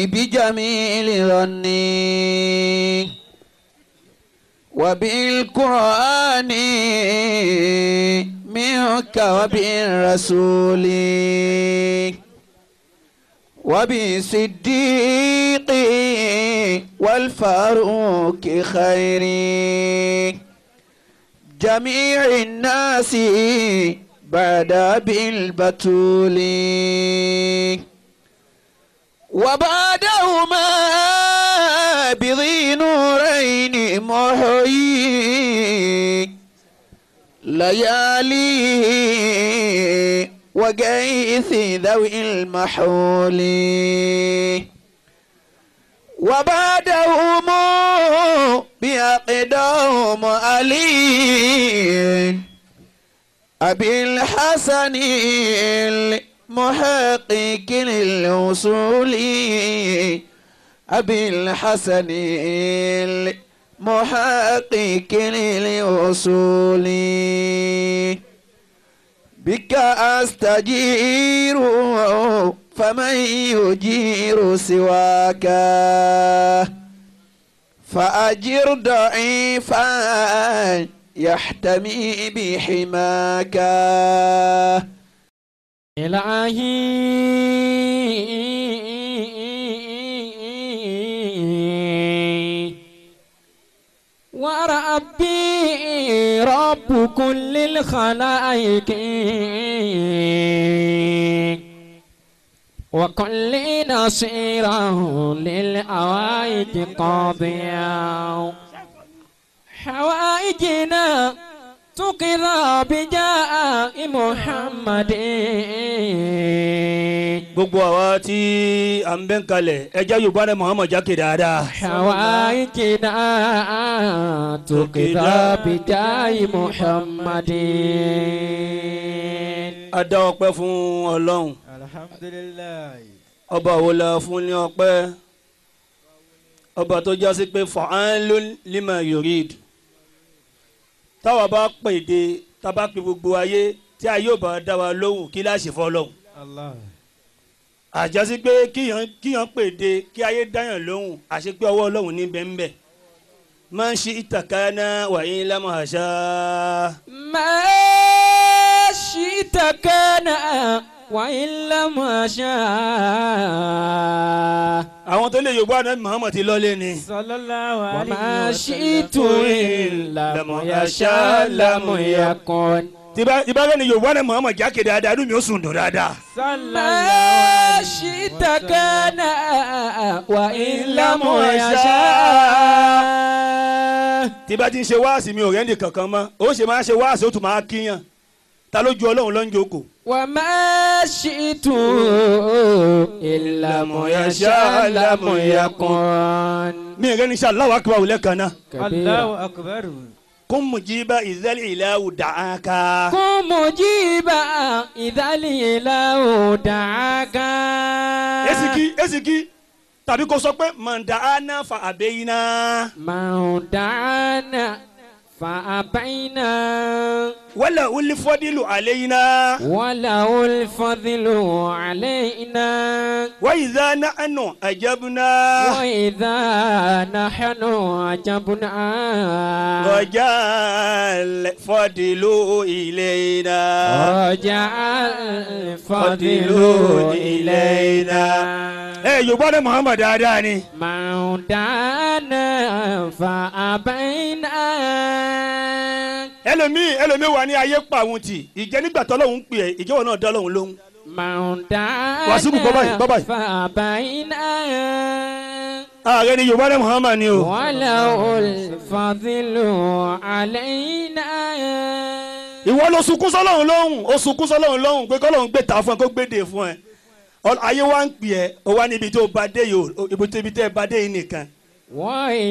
بجميل ظني وبالقرآن منك وبالرسول وبالصديق والفاروق خير جميع الناس بعد بالبتول وبعدهما بذي نورين محيي ليالي وقيث ذوي المحول وبعدهم بأقدام علي أبي الحسن المحقق للوصول أبي الحسن المحقق للوصول بك أستجير فمن يجير سواك فأجر ضعيفا يحتمي بحماك إلهي وربي رب كل الخلائق وكل نصيرا للأوائد قاضيا حوائجنا تقضى بجاء محمد. gbogbo àwa tí à ń bẹ́ ń kalẹ̀ ẹjẹ́ yorùbá rẹ̀ Muhammad jákè dáadáa. حوائجنا تقضى بجاء محمد. a dá ọpẹ́ fún Ọlọ́run. Alhamdulillahi. ọba wo la fún ní ọpẹ́ ọba tó jásí pé fa'alun lima yurid. táwa bá pèdè tá bá pe gbogbo ayé tí ayé ò bá dá wa lóhùn kí láṣẹ fọ́lọ́hun. Allah. àjásí pé kíyàn pèdè kí ayé dáyàn lóhùn àṣẹ pé ọwọ́ Ọlọ́run ní bẹ́ńbẹ́. máa ń ṣe ìtàkánná wà ní lámọ̀ àṣà. ما شئت كان وإلا ما شاء. àwọn tó lè yorùbá náà Muhammad ti lọ́lé ni. Sallallahu alayhi wa وما sallam. شئت إلا ما يشاء لم يكن. ìbára ni yorùbá náà Muhammad jákè dáadáa inú mi ó sùn dùn dáadáa. ما شئت كان وإلا ما يشاء. tí bá ti ń ṣe wáàsí mi ò rẹ́ ní kankan mọ́ ó ṣe máa ń ṣe wáàsí ó tún máa kíyàn ta ló ju Ọlọ́run ló ń jókòó. وما شئت إلا ما يشاء لم يكن. mi rẹ́ ní Allahu akbar lẹ́kan náà. Allahu akbar. kun mujiba idhal ilahu da'aka. كن مجيبا إذا الإله دعاك. esiki tàbí kó sọ pé manda'ana fa abayna. من دعانا فأبينا wala ul fadilu alayna. وله الفضل علينا. wa idha nahnu ajabna. وإذا نحن عجبنا rajal fadilu ilayna. رجع الفضل إلينا. yorùbá náà Muhammad dáadáa ni. من دعانا فأبينا. ẹlòmíì wà ní ayé pa àwọn tì ìjẹ́ nígbà tọ́lọ́hún pè é ìjẹ́wọ̀ náà dá Ọlọ́hun lóhùn. من دعانا Wasibu, bye-bye. فأبينا. ààrẹ ni yorùbá náà Muhammad ni o. وله الفضل علينا. ìwọ ló sunkún sọ́lọ́hún lóhùn ó sunkún sọ́lọ́hún lóhùn pé kọ́lọ́hún gbé ta fún ẹ kó gbéde fún ẹ. ayé wa ń pè ẹ́ ó wá níbi tó bá dé yìí o ibi tẹ́ ẹ bá dé yìí nìkan.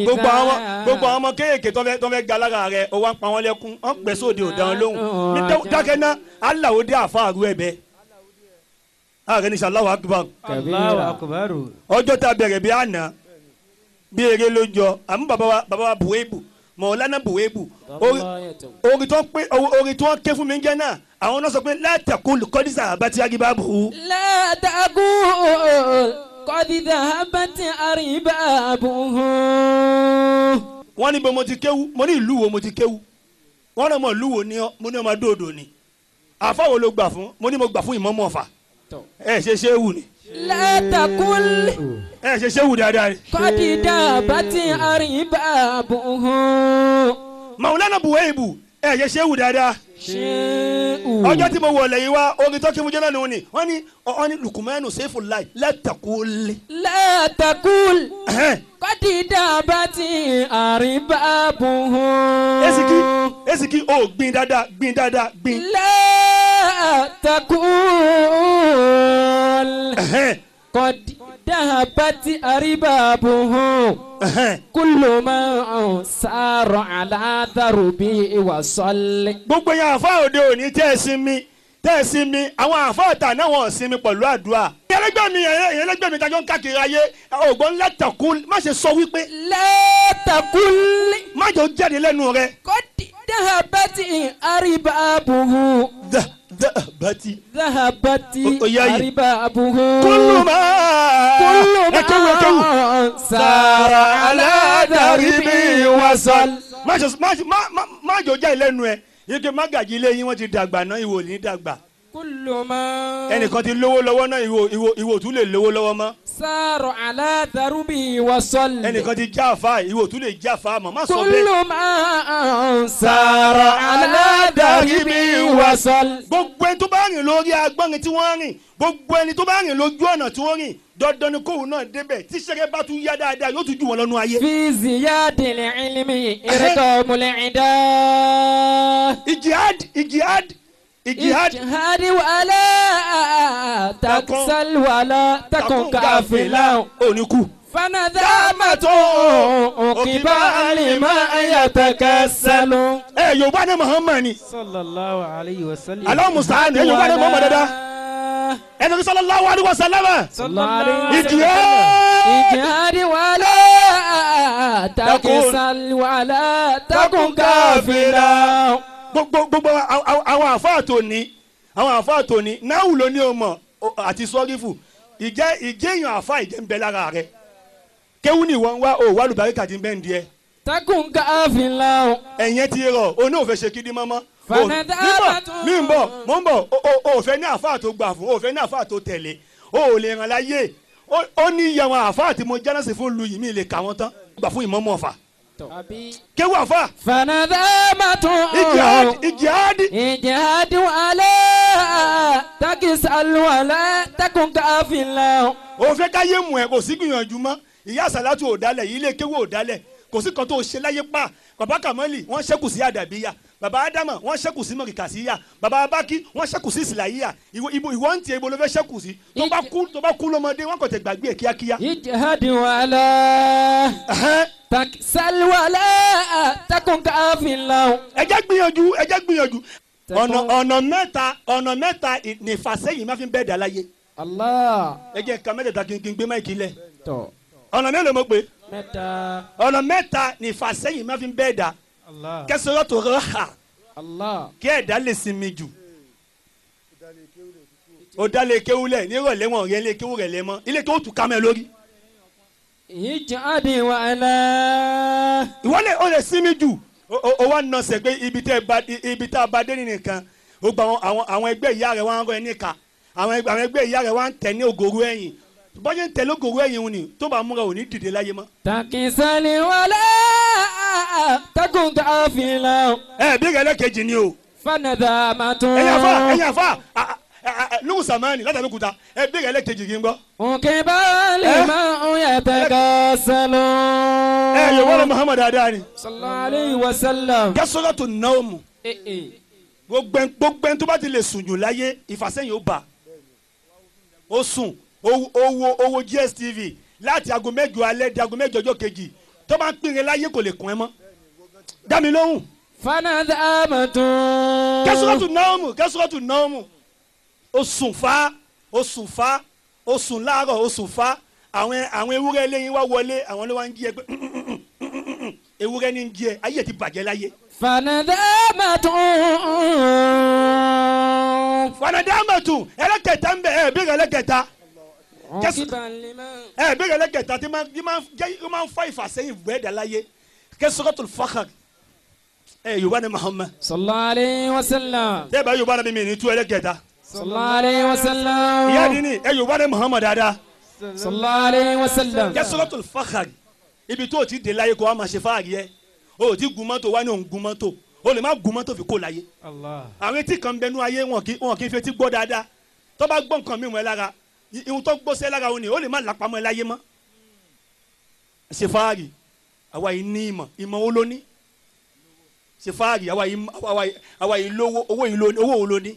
gbogbo àwọn ọmọ kéèké tó fẹ́ ga lára rẹ̀ ó wá ń pa wọ́n lẹ́kún wọ́n pẹ́ sóde ò dáhùn lóhùn ní dákẹ́ ná aláwo dé àfa àrú ẹ̀ bẹ́ẹ̀. ààrẹ ní Allahu akbar. Allahu akbar. ọjọ́ tá a bẹ̀rẹ̀ bí àná bí eré ló jọ àmú bàbá wa Buwebu Mọ̀lánà Buwebu orin tó ń ké fún mi jẹ́ náà àwọn náà sọ pé látàkùn kọ́dísà àbátí agibá bù. لا تقول قد ذهبت أربابه. wọ́n ní bó mo ti kéwú mo ní ìlú wo mo ti kéwú wọ́n náà mọ̀ ìlú wo ni ọ́ mo ní ọmọ dòdò ni àfa wo ló gbà fún mo ní mo gbà fún Imam Offa ẹ ṣe ṣéwù ni لا تقل ẹ ṣe ṣéwù dáadáa ni. قد ذهبت أربابه. Maulana Buwaibu ẹ ṣe ṣéwù dáadáa. ọjọ́ tí mo wọ̀ lẹ́yìn wá orin tó kí mo jẹ́ náà nìyẹn ni wọ́n ní Lukumanu Saifullahi la taqul. لا تقل قد ذهبت أربابه. esiki o gbin dáadáa gbin. لا تقول قد ذهبت أربابه. كل ما سار على دربه وصل. gbogbo yẹn àfa òde òní tẹ́ ẹ sinmi àwọn àfa ọ̀tà náà wọ́n sinmi pẹ̀lú àdúrà. ẹlẹgbẹ́ mi kájọ́ ń káàkiri ayé ògbọ́n la taqul má ṣe sọ wípé. لا تقل má jọ jáde lẹ́nu rẹ. قد ذهبت أربابه. ذهبت أربابه. كل ما سار على دربه وصل. má jọ jáde lẹ́nu ẹ yíké mágàjì ilé yín wọ́n ti dàgbà náà ìwò ní dàgbà. كل ما ẹnìkan ti lówó lọ́wọ́ náà ìwò tún lè lówó lọ́wọ́ mọ́. سار على دربه وصل. ẹnìkan ti já àfa ìwò tún lè já àfa mọ́ má sọ bẹ́ẹ̀. كل ما سار على دربه وصل. gbogbo ẹni tó bá rìn lórí agbọ́nrin tí wọ́n rìn gbogbo ẹni tó bá rìn lójú ọ̀nà tí wọ́n rìn dandan ni kóhùn náà débẹ̀ tí sẹ́kẹ́ bá tún yá dáadáa yóò tún jù wọ́n lọ́nu ayé. في زياد العلم إرقام العدا. اجهاد ولا تكسل ولا تكن كافلا. oníkù. فندامة عقبى لما يتكسل. yorùbá ní Muhammad ni. صلى الله عليه وسلم. Allahu musta'an yorùbá ní Muhammad dada. ẹnì kan sallallahu alaihi wasallam. اجهاد ولا تكسل ولا تكن كافلا. gbogbo àwọn àfáà tó ní náwó ló ní ọmọ àti sọ́rífù ìjẹ́yàn àfáà ìjẹ́ ń bẹ lára rẹ̀ kéwú ni wọ́n wá wà lùbáríkà tí ń bẹ́ ń di ẹ. takun káfíńlá. ẹ̀yẹn ti rọ̀ o ní òfẹ́ ṣe kídí mọ́mọ́. fanadabatu. mi ń bọ̀ mo ń bọ̀ o fẹ́ ní àfáà tó gbà fún o fẹ́ ní àfáà tó tẹ̀lé o ò lè ràn láyé ó ní iye àwọn àfáà tí mo jẹ́nàsì fún lu yìí mi lè kà wọ́n tán gbà fún Imam Offa. kéwú àfáà. fanadabatu. ìjìhádì wàlẹ́ takisal wàlẹ́ takun káfíńlá. o fẹ́ ká yé mu ẹ̀ kò sí gbìyànjú mọ́ ìyá àsàlátù ò dálẹ̀ ilé kéwú ò dálẹ̀ kò sí kan tó ṣe láyé pa bàbá Kamali wọ́n ṣẹ́kù sí àdàbíyà bàbá Adama wọ́n ṣẹ́kù sí mọ̀rìkàsíyà bàbá Abaki wọ́n ṣẹ́kù sí ìsìláyíyà ìwọ ń tiẹ̀ ibo ló fẹ́ ṣẹ́kù sí tó bá kú lọ́mọdé wọ́n kò tẹ̀ gbàgbé ẹ̀ kíákíá. ìjìhádì wàlẹ́ takisal wàlẹ́ takun káfíńlá. ẹ jẹ́ gbìyànjú ọ̀nà mẹ́ta nìfàsẹ́yìn má fi bẹ́ẹ̀ dà láyé. Allah. ẹ jẹ́ ká mẹ́tẹ̀ẹ̀ta kí n gbé máìkì lẹ̀. ọ̀nà mélòó mo pè. ọ̀nà mẹ́ta nìfàsẹ́yìn má fi bẹ́ẹ̀ dà. kẹsàn-án tó rọ ha. kí ẹ̀dá lè sinmi jù. ó dálé kéwúlẹ̀ ní ìrọ̀lẹ́ wọn rẹ̀ lé kéwú rẹ̀ lẹ́ mọ́ ilé kéwú tún ká mẹ́ lórí. ìjàdí wàlẹ́. ìwọ́lẹ̀ ó lè sinmi jù ó wá nà sẹ́ pé ibi tá a bá dé nìkan ó gba àwọn ẹgbẹ́ ìyá rẹ̀ wá ń rọ ẹ níka àwọn ẹgbẹ́ ìyá rẹ̀ wá ń tẹ̀ ní ògòrò ẹ̀yìn bọ́jú ń tẹ̀ lógòrò ẹ̀yìn òun ni tó bá múra òní dìde láyé mọ́. takisali wàlẹ́ takun káfíńlá. bí rẹ̀ kejì ni o. fanadà màtó. ẹ̀yin àfa lóhùn sàmánì látàbí kuta bí rẹ̀ kejì kí n gbọ́. òkè báàlì máa ń yàtọ̀ ká sálọ. yóò wọ́n Muhammad dáadáa ni. sallallahu alayhi wa sallam. kẹsọ́rọ́ náà mu. gbogbo ẹni tó bá ti lè sùn jù láyé ìfàsẹ́yìn ó bà ó sùn owó GSTV láti aago mẹ́jọ alẹ́ di aago mẹ́jọ ọjọ́ kejì tó bá ń pinre láyé kò lè kún ẹ mọ́ dá mi lóhùn. fanadà màtó. kẹsọ́rọ́tù náà mu ó sùn fa ó sùn láàárọ̀ ó sùn fa àwọn ewúrẹ́ lẹ́yìn wá wọlé àwọn ló wá ń jí ẹ pé ewúrẹ́ ní ń jí ẹ ayé ti bàjẹ́ láyé. fanadamatu ẹlẹ́kẹta ń bẹ bí ẹlẹ́kẹta عقبا لمن bẹ́ẹ̀ lẹ́kẹ̀ẹ́ta tí máa ń fa ìfàsẹ́yìn gbẹ́dẹ̀ láyé kẹ́sọ́kọ́tò fàkàr yorùbá ni Muhammad صلى الله عليه وسلم tẹ́ bá yorùbá ni mi ní tú ẹlẹ́kẹ̀ẹ́ta صلى الله عليه وسلم ìyá àdínní yorùbá ni Muhammad dáadáa صلى الله عليه وسلم kẹ́sọ́kọ́tò fàkàr ibi tó o ti dé láyé kó wa máa ṣe fáàrí yẹ o ti gun mọ́tò wá ní òun gun mọ́tò o lè má gun mọ́tò fi kó láyé الله àwọn etí kan bẹnu ayé wọn kì í fetí gbọ́ dáadáa tó bá gbọ́ nǹkan mímu ẹ lára ihun tó gbọ́ sí ẹ lára o ní o lè má lápamọ́ ẹ láyé mọ́ ṣe fáàrí àwa yìí ní ìmọ̀ wo ló ní ṣe fáàrí àwa yìí lówó owó wo ló ní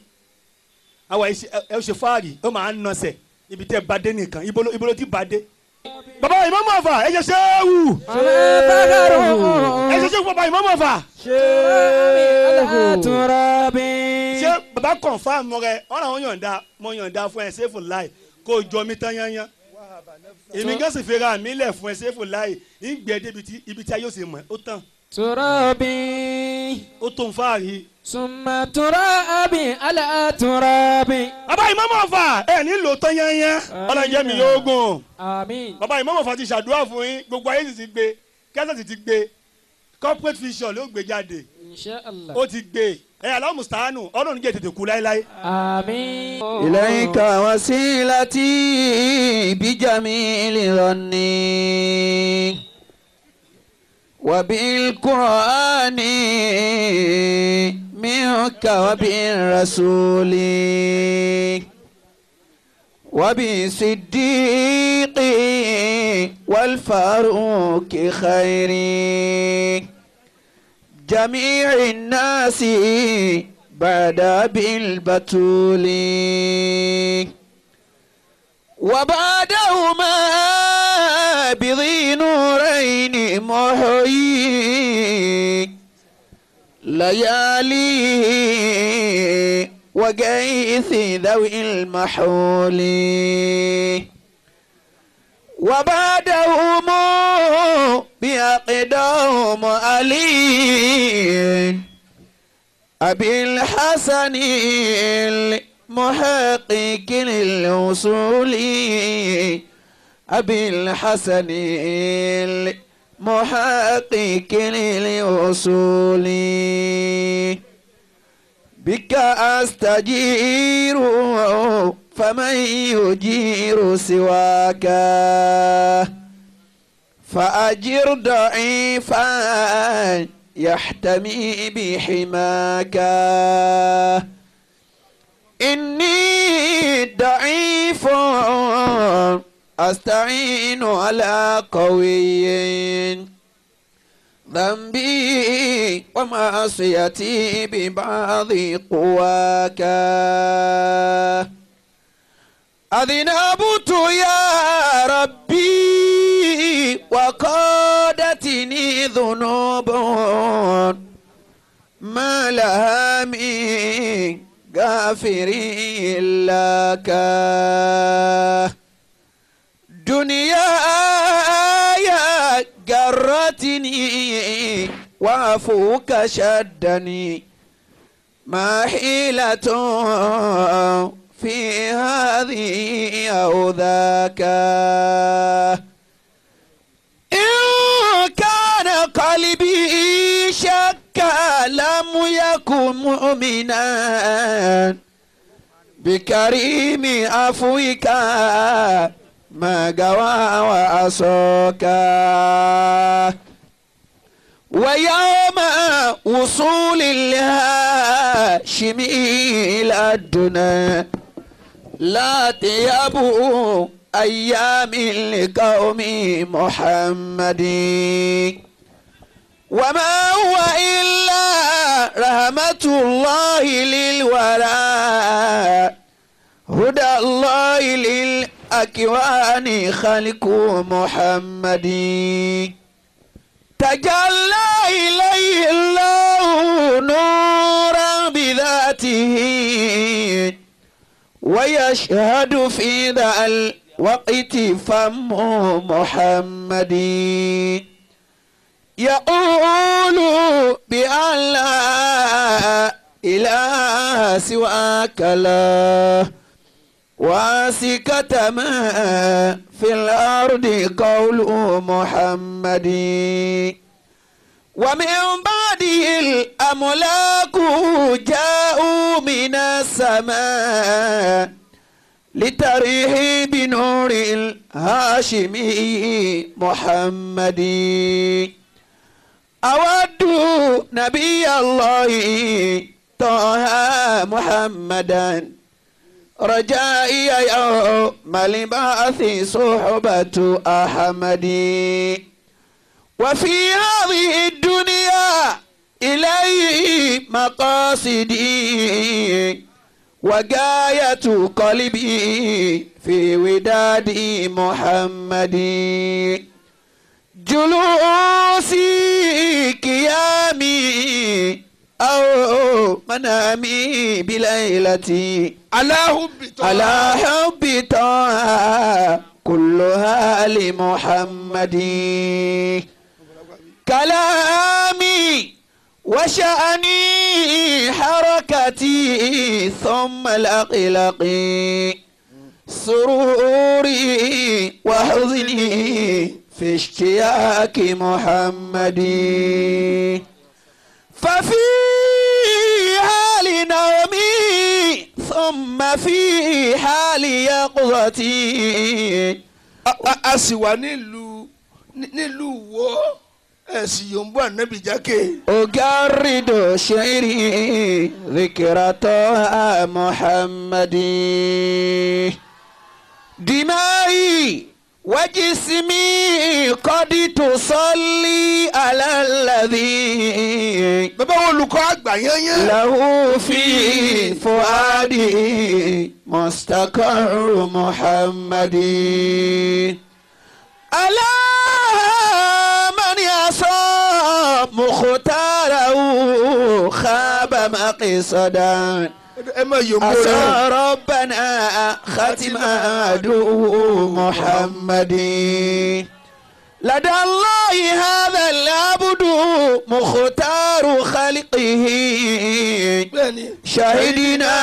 àwa yìí ẹ ṣe fáàrí ó máa ń nọsẹ̀ ibi tẹ́ bá dé nìkan ibo ló ti bá dé. baba Imam Offa ẹ ṣe ṣéwù ẹ ṣe ṣéwù baba Imam Offa على تراب ṣé baba confam rẹ ọ̀rọ̀ àwọn yọ̀ǹda fún ẹ ṣéfù láì kó o jọ mi tán yányán èmi gán sì fi ra mi lẹ̀ fún ẹ ṣéfù láì ń gbẹ débi tí ibi tí a yóò ṣe mọ̀ ó tán تراب ó tó ń fáàrí. ثم تراب على تراب baba Imam Offa ẹ nílò tán yányán ọlọ́njẹ́ mi yóò gùn. آمين baba Imam Offa ti ṣàdúrà fún yín gbogbo ayé sì ti gbé kẹsàn-án sì ti gbé corporate vision ló gbé jáde إن شاء الله ó ti gbé aláwọ̀ mùsàánù ọlọ́run jẹ́ tètè kú láéláé. آمين إليك وسيلتي بجميل ظني وبالقرآن منك وبالرسول وبالصديق والفاروق خير جميع الناس بعد بالبتول وبعدهما بذي نورين محيي ليالي وقيث ذوي المحول وبعدهم بأقدام علي أبي الحسن المحقق للوصول أبي الحسن المحقق للوصول بك أستجير فمن يجير سواك فأجر ضعيفا يحتمي بحماك إني ضعيف أستعين على قوي ذنبي ومعصيتي ببعض قواك أذنبت يا ربي وقادتني ذنوب ما لها من غافر لك دنياي جرتني وعفوك شدني ما حيلة في هذه أو ذاك إن كان قلبي شك لم يكن مؤمنا بكريم عفوك ما قوى وعصاك ويوم وصول الهاشم إلى الدنا لا تيابوا أيام لقوم محمد وما هو إلا رحمة الله للورى هدى الله للأكوان خلق محمد تجلى إليه الله نورا بذاته ويشهد في ذا الوقت فم محمد يقول بأن لا إله سواك لا واسكة ما في الأرض قول محمد ومن بعده الأملاك جاءوا من السماء لتريه بنور الهاشمي محمد أود نبي الله طه محمدا رجائي يوم البعث صحبة أحمد وفي هذه الدنيا إليه مقاصدي وغاية قلبي في وداد محمد جلوسي قيامي أو منامي بليلتي على حب طه كلها لمحمد كلامي وشأني حركتي ثم الأقلقي سروري وحزني في اشتياق محمد ففي حال نومي ثم في حال يقظتي أسوى nílùú wo ẹ̀sìn yòǹbó ànábì jákè. أجرد شعري ذكر طه محمد دمائي وجسمي قد تصلي على الذي bàbá wo olùkọ́ àgbà yẹn. له في فؤادي مستقر محمد ألا من يصاب مختاره خاب مقصدا أسى ربنا ختم عدو محمد لدى الله هذا العبد مختار خلقه شهدنا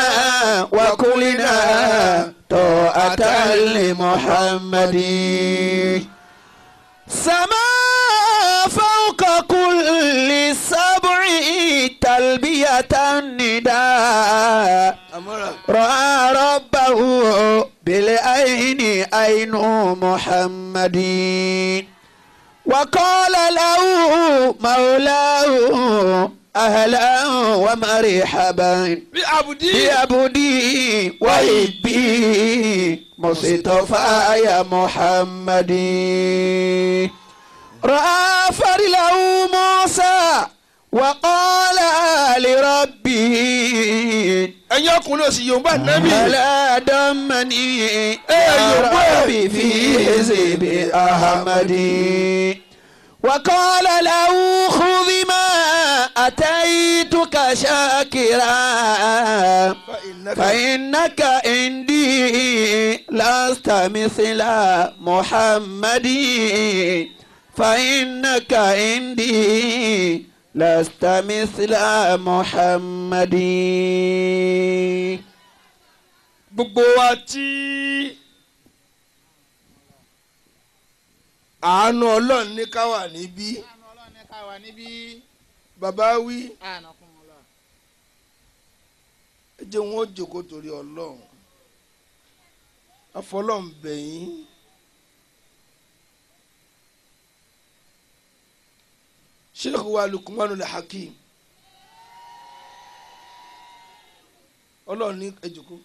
وكلنا طاعة لمحمد سما فوق كل السبع تلبية النداء رأى ربه بالعين عين محمد وقال له مولاه أهلا ومرحبا بعبدي وحبي مصطفى يا محمد رأى فرله موسى وقال لربه ẹ̀yin ọkùnrin òsì yorùbá nàbì. ألا دمني يا ربي في حزب أحمد وقال له خذ ما أتيتك شاكرا فإنك عندي لست مثل محمد فإنك عندي لست مثل محمد. gbogbo wa tí àánú ọlọ́run ní ká wà níbí bàbá wí ẹ jẹ́ wọn ó jókòó torí ọlọ́run afọlọ́run bẹ̀yìn Sheikh wa Lukman Olohungbemi ọlọ́run ní ẹ jókòó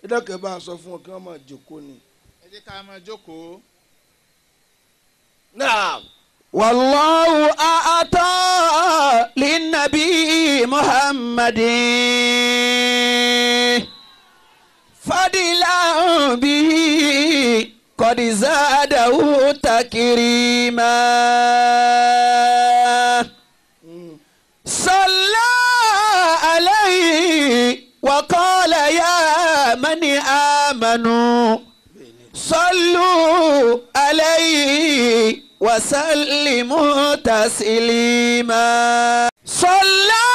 ẹ dákẹ́ bá a sọ fún wọn kí wọ́n máa jókòó ni. ẹ jẹ́ ká máa jókòó. Naam. والله أعطى للنبي محمد فضلا به قد زاده تكريما صلى عليه وقال يا من آمنوا صلوا عليه وسلموا تسليما صلى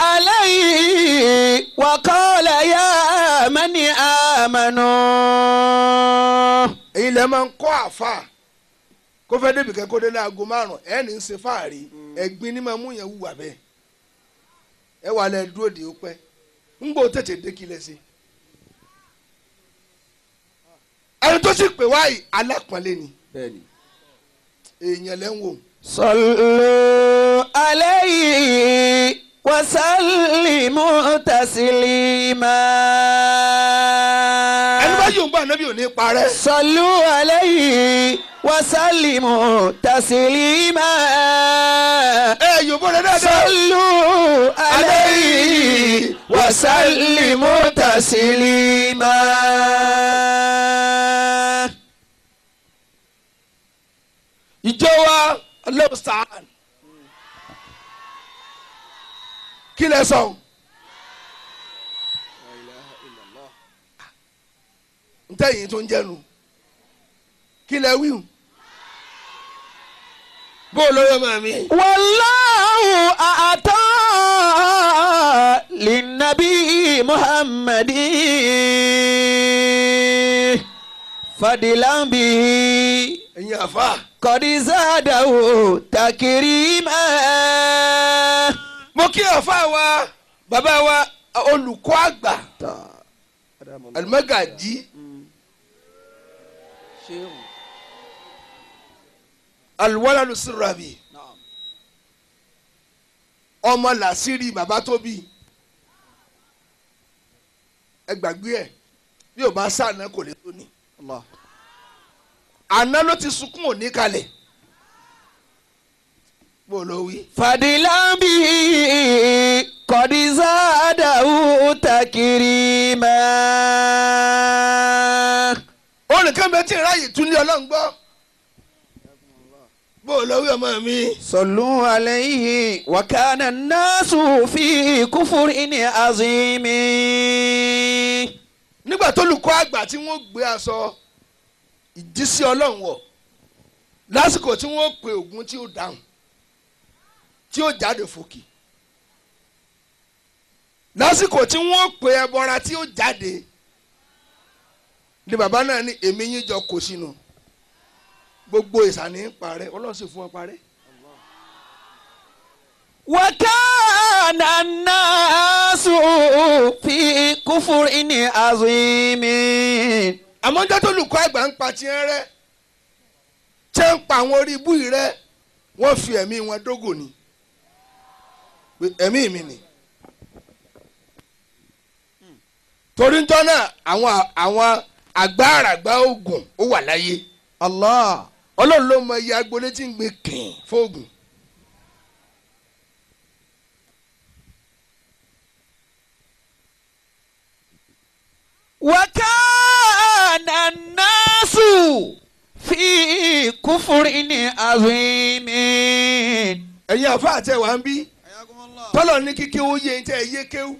عليه وقال يا من máa ń kọ́ àfà kó fẹ́ débi kẹ́kọ́ dé láago 5 ẹ̀ ní í ṣe fáàrí ẹ̀gbin ní máa mú yẹn wùwà bẹ́ẹ̀ ẹ wà lẹ́ dúró de ó pẹ́ ń gbọ́ tètè dé kílẹ̀ sí ẹni tó sì pè wáyé alápọ̀nlé ni èèyàn lẹ́ ń wò. Sallu alayhi wa sallimu taslima. ẹni bá yóò ń bá ànábì ò ní parẹ́. Sallu alayhi wa sallimu taslima. yóò bọ́ rẹ dáadáa. Sallu alayhi wa sallimu taslima. ìjọ wa Allahu sàn kí lẹ sọ ntẹ̀yìn tó ń jẹnu kí lẹ wíwù bó lóyún màmí. Wallahu a'ta linnabi Muhammadin fadilan bihi ẹ̀yin àfa. qad zadahu takrima. mo kí àfa wa bàbá wa olùkọ́ àgbà alimagaji alwaladu sirabi ọmọ làṣírí bàbá tó bí ẹ gbàgbé ẹ bí o bá sànà kò lè tó ní àná ló ti sunkún òní kalẹ̀ bó ló wí. fadilan bihi qad zadahu takrima. olùkọ́ bẹ tí ìráyè tún lé ọlọ́run gbọ́ bó ló wí ọmọ mi. Sallu alayhi wa kana an-nasu fi kufrin azimi. nígbà tó olùkọ́ àgbà tí wọ́n gbé aṣọ ìjísí ọlọ́run wọ̀ lásìkò tí wọ́n pe ògún tí ó dáhùn tí ó jáde fòkì lásìkò tí wọ́n pe ẹbọra tí ó jáde ni bàbá náà ní èmi yín jọ kó sínú gbogbo ìsàní ń parẹ́ ọlọ́run sì fún ọ parẹ́. wa kana an-nasu fi kufrin azimi. àmọ́ jẹ́ tó olùkọ́ àgbà ń pa tiẹ́ rẹ́ tẹ́ ń pa àwọn orí ibú yìí rẹ́ wọ́n fi ẹ̀mí wọn dógò ni ẹ̀mí mi ni torí ń tọ́ náà àwọn àgbàràgbà oògùn ó wà láyé Allah. ọlọ́run ló mọ iye agbolé tí ń gbé kìn fóògùn. wa kana an-nasu fi kufrin azimi. ẹ̀yin àfa àti ẹ̀wà ń bí tọ́lọ̀ ní kíkẹ́ ó yé tẹ́ ẹ yé kéwú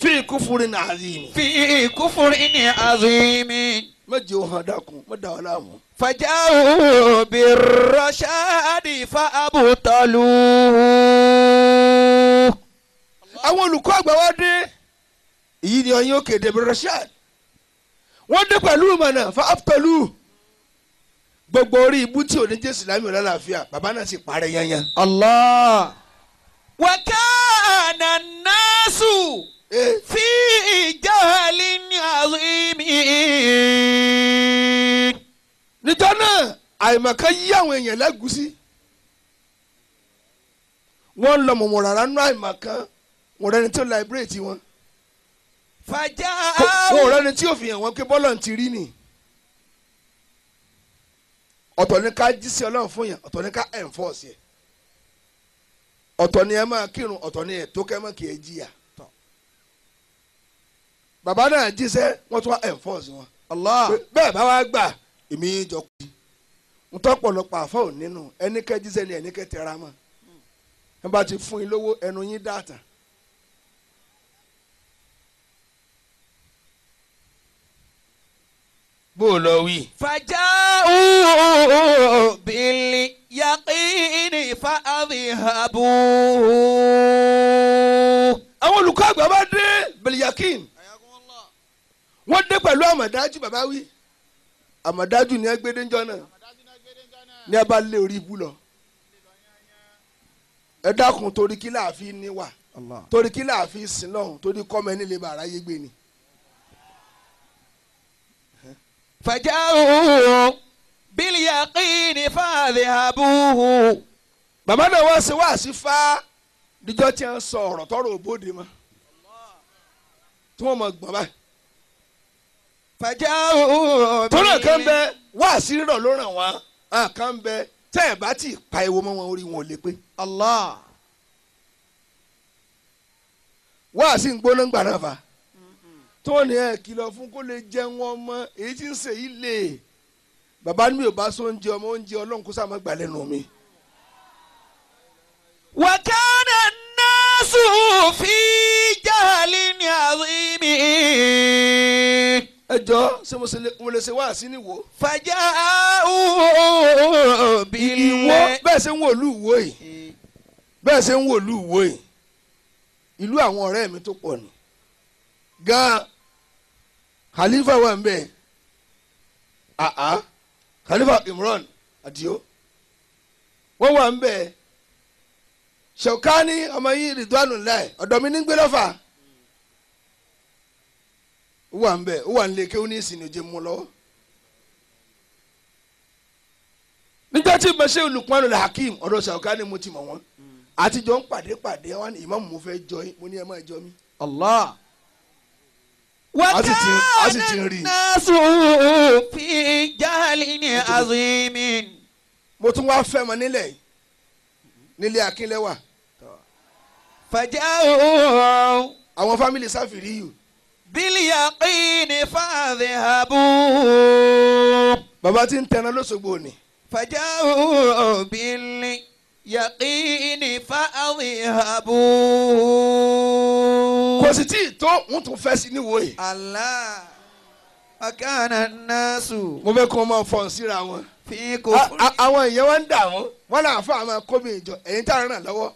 fi kufrin azim. fi kufrin azimi. méje ó hàn dákun má dà ọ́ láàmú. fajahu birrashadi fa abtalu. àwọn olùkọ́ àgbà wá dé èyí ni ọyìn òkè dèbè rashad wọ́n dé pẹ̀lú ìmọ̀nà fa abtalu gbogbo orí ibú tí ò ní jẹ́ ìsìlámù lálàáfíà bàbá náà sì parẹ́ yányán. Allah. wa kana an-nasu fi jahlin azimi. níjọ́ náà àìmọ̀kan yí àwọn èèyàn lẹ́gùsí wọ́n lọ mọ̀mọ́ rárá nínú àìmọ̀kan wọ́n rẹni tí ó láìbírèètì wọn wọ́n rẹni tí ó fi hàn wọ́n pé bọ́lọ̀ ti rí ni ọ̀tọ̀ ní ká jí sí ọlọ́run fún yàn ọ̀tọ̀ ní ká ẹ̀ǹfọ́ọ̀sì ẹ̀ ọ̀tọ̀ ní ẹ máa kírun ọ̀tọ̀ ní ẹ̀ tó kẹ́ mọ́ kì í jìyà bàbá náà jíṣẹ́ wọ́n tún wá ẹ̀ǹfọ́ọ̀sì wọn bẹ́ẹ̀ bá wá gbà èmi yín jọ kú n tọ́ pọ̀lọpọ̀ àfọ́ ò nínú ẹnikẹ́ jíṣẹ́ ni ẹnikẹ́ tẹra mọ́ ẹ bá ti fún yín lówó ẹnu yín dáàtà. bó o lọ wí. faja'u bil yaqini fa adhhabu. àwọn olùkọ́ àgbà bá dé bil yaqin wọ́n dé pẹ̀lú àmọ̀dájú bàbá wí àmọ̀dájú ni ẹgbẹ́dẹ́jọ́ náà ní ẹ bá lé orí ibú lọ. ẹ dákun torí kí láàfin ní wà torí kí láàfin sin lọ́hùn torí kọ́mọ ẹni lè bá aráyé gbé ni. فجاءوا باليقين فاذهبوه. bàbá náà wá sí wáàsí fá díjọ́ tí wọ́n sọ ọ̀rọ̀ tọrọ òbóde mọ́ tí wọ́n mọ̀ gbọ́n báyìí. فجاءوا tọ́lá kan bẹ wáàsí rírọ̀ ló ràn wá kan bẹ tẹ́ ẹ̀ bá ti pa ewo mọ́ wọn orí wọn ò lè pé. الله. wáàsí ń gbóná gbà náà fa tó ní ẹ kìlọ̀ fún kó lè jẹun ọmọ èyí tí ń ṣe yìí lè bàbá mi ò bá so oúnjẹ ọmọ oúnjẹ ọlọ́run kó sáà má gbà lẹ́nu mi. وكان الناس في جهل عظيم. ẹ jọ ṣé mo lè ṣe wáàsí níwò. فجاءوا ìwọ بالله. bẹ́ẹ̀ ṣe ń wò lú ìwò yìí bẹ́ẹ̀ ṣe ń wò lú ìwò yìí ìlú àwọn ọ̀rẹ́ mi tó pọ̀ ni gan Khalifa wà ń bẹ̀ Khalifa Imran Adio wọ́n wà ń bẹ̀ Shawkani ọmọ yìí Ridwanullah ọ̀dọ̀ mi ní gbé lọ́fà ó wà ń bẹ̀ ó wà ń lè kéwọ́n ní ìsìn òjò mú lọ́wọ́. nígbà tí mo ṣe Lukman Hakim ọ̀dọ̀ Shawkani mo ti mọ̀ wọ́n àtijọ́ ń pàdé wọn ni Imam mo fẹ́ jọ yín mo ní ẹ máa jọ mí. الله. a sì ti وكان rí i. الناس في جهل عظيم. mo tún wá fẹ́ mọ nílẹ̀ nílé Akínlẹ́wà فجاءوا àwọn fámìlì sáfìrí yìí باليقين فاذهبوا. bàbá tí ń tẹná lọ́sọ̀gbọ̀ ni. فجاءوا باليقين فاذهبوا. kò sì tí ì tó wọ́n tún fẹ́ sí níwò yìí. الله. وكان الناس mo fẹ́ kó máa fọ̀n síra wọn. في كفر. àwọn èèyàn wọn ń dà wọ́n wọn náà fún àwọn akómi ìjọ ẹ̀yin tá a ràn lọ́wọ́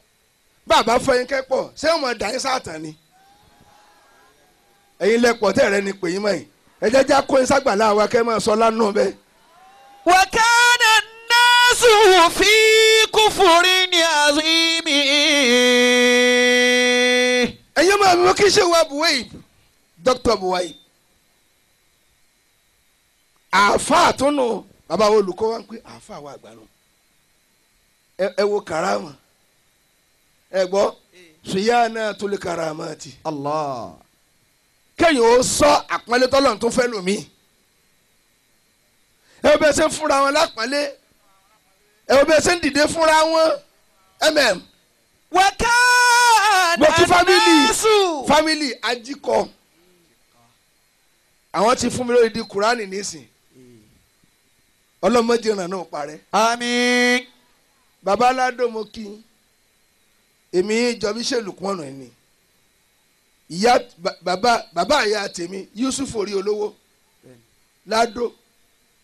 bàbá fọyín kẹ́pọ̀ ṣé wọ́n dà yín sáàtàn ni. ẹ̀yin lẹ́pọ̀ tẹ́ rẹ ni pè yín mọ́ yìí ẹ jẹ́ já kó yín ságbàlá wa kẹ́ máa sọ lánàá bẹ́ẹ̀. وكان الناس في كفر عظيم. ẹ̀yin máa mi wọ́n kí ṣe wá buwaib Dr. buwaib àáfàá tó nù bàbá olùkọ́ wa ń pè àáfàá wa àgbà nù ẹ wo karama ẹ gbọ́ suyana tó lè karama ti. الله. kéèyàn ó sọ àpọ́nlé tọ́lọ́run tó fẹ́ lómi ẹ bẹ́ẹ̀ ṣe ń fúnra wọn lápọ́nlé ẹ bẹ́ẹ̀ ṣe ń dìde fúnra wọn وكان mo kí الناس fámìlì ajíkọ àwọn ti fún mi lórí di kúránì nísìn ọlọ́mọdé ìrànà náà parẹ́. آمين. bàbá aládò mo kí èmi ìjọba Sheikh Lukman ni ìyá bàbá ìyá tèmi Yusuf orí olówó ládò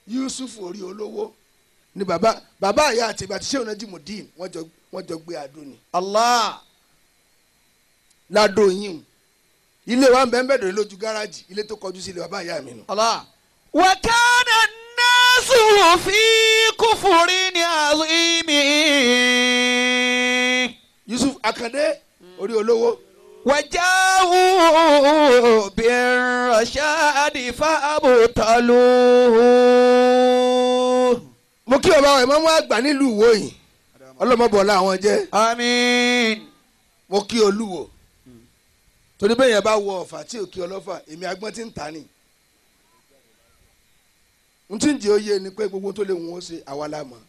Yusuf orí olówó ni bàbá ìyá tèmi àti Sheikh Muyideen wọ́n jọ gbé àdó ni. الله. ládò yín ilé wa ń bẹ́ẹ̀ bẹ́ẹ̀ dòrí lójú gáràjì ilé tó kọjú sí ilé bàbá ìyá mi nù. الله. وكان الناس في كفر عظيم. Yusuf Akande orí olówó. وجاءوا بالرشاد فأبطلوه. mo kí bàbá wa Ìmámù Àgbà nílùú Ìwó yìí ọlọ́mọbọ̀lá àwọn jẹ́. آمين. mo kí Olúwo torí bẹ́ẹ̀ yẹn bá wọ Ọ̀fà tí ò kí ọlọ́fà èmi agbọ́n ti ń ta ni. n tí ń jẹ́ oyè ni pé gbogbo tó lè wọ́n ṣe àwa la mọ̀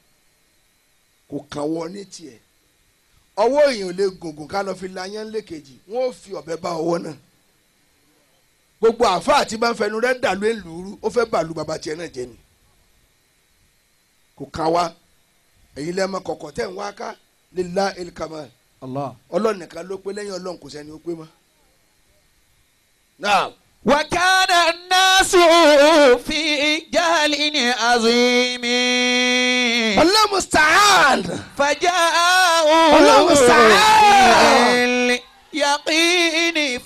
kò kàn wọ́n ní tiẹ̀ ọwọ́ èèyàn lè gùngùn ká lọ fi láyán lẹ́kejì wọ́n ò fi ọ̀bẹ bá ọwọ́ náà gbogbo àáfàá tí bá ń fẹnu rẹ̀ dàlú èlùrú ó fẹ́ bàlú bàbá tiẹ̀ náà jẹ ni kò kàn wá èyí lẹ́mọ kọ̀kọ̀ tẹ̀ ń wá ká lillahi el-kamal Ọlọ́run nìkan ló pé lẹ́yìn Ọlọ́run kò sẹ́ni ó pé mọ́. Naam. وكان الناس في جهل عظيم. Allah musta'an. فجاءوا Allah musta'an. يقيني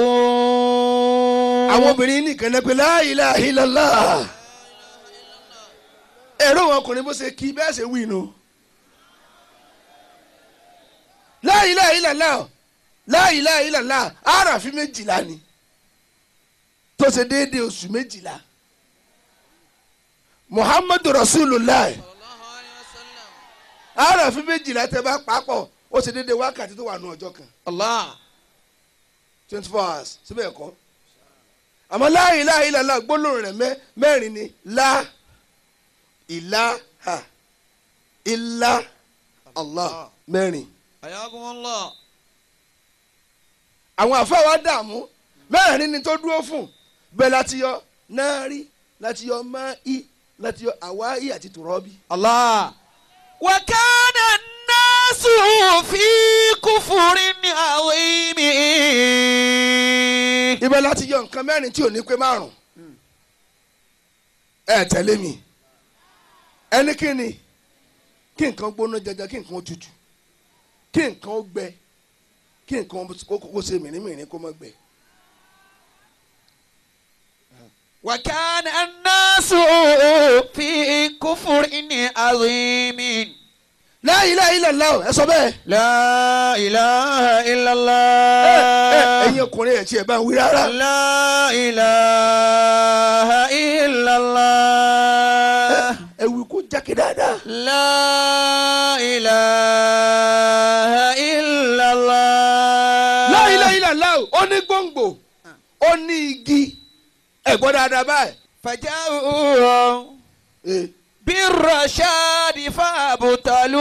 فأذهبوا. àwọn obìnrin nìkan náà pé la ilaha illallah. èrò wọn ọkùnrin bó ṣe kí bẹ́ẹ̀ ṣe wí nu. la ilaha illallah la ilaha illallah àràfin 12 ni tó ṣe déédéé oṣù 12. muhammadu rasulullah àràfin 12 tẹ́ bá papọ̀ ó ṣe déédéé wákàtí tó wà nù ọjọ́ kan. Allah. 24 hours síbẹ̀ ẹ̀kọ́. àmọ́ la ilaha illallah gbólóhùn rẹ̀ mẹ́rin ni la ilaha illa Allah mẹ́rin. Ayakumullah. àwọn àfáà wa dààmú mẹ́rin ni tó dúró fún bẹ́ẹ̀ láti yọ náírì láti yọ máì láti yọ àwáì àti tùrọ́bì. Allah. Wa kana an-nasu fi kufrin azim. ibẹ̀ láti yọ nǹkan mẹ́rin tí ò ní pé márùn. ẹ tẹ̀lé mi ẹni kí ni kí nǹkan gbóná jẹjẹ kí nǹkan tutù kí nǹkan ó gbẹ kí nǹkan kó ṣe mìíràn kó má gbẹ. Wa kana an-nasu fi kufrin azim. La ilaha illallah ẹ sọ bẹ́ẹ̀. La ilaha illallah. ẹ̀yin ọkùnrin ẹ̀ tí ẹ̀ bá ń wí rárá. La ilaha illallah. ẹ wí kó jákè dáadáa. La ilaha illallah. La ilaha illallah ó ní gbòǹgbò ó ní igi ẹ gbọ́ dáadáa báyìí. Faja'u birrashadi fabtalu.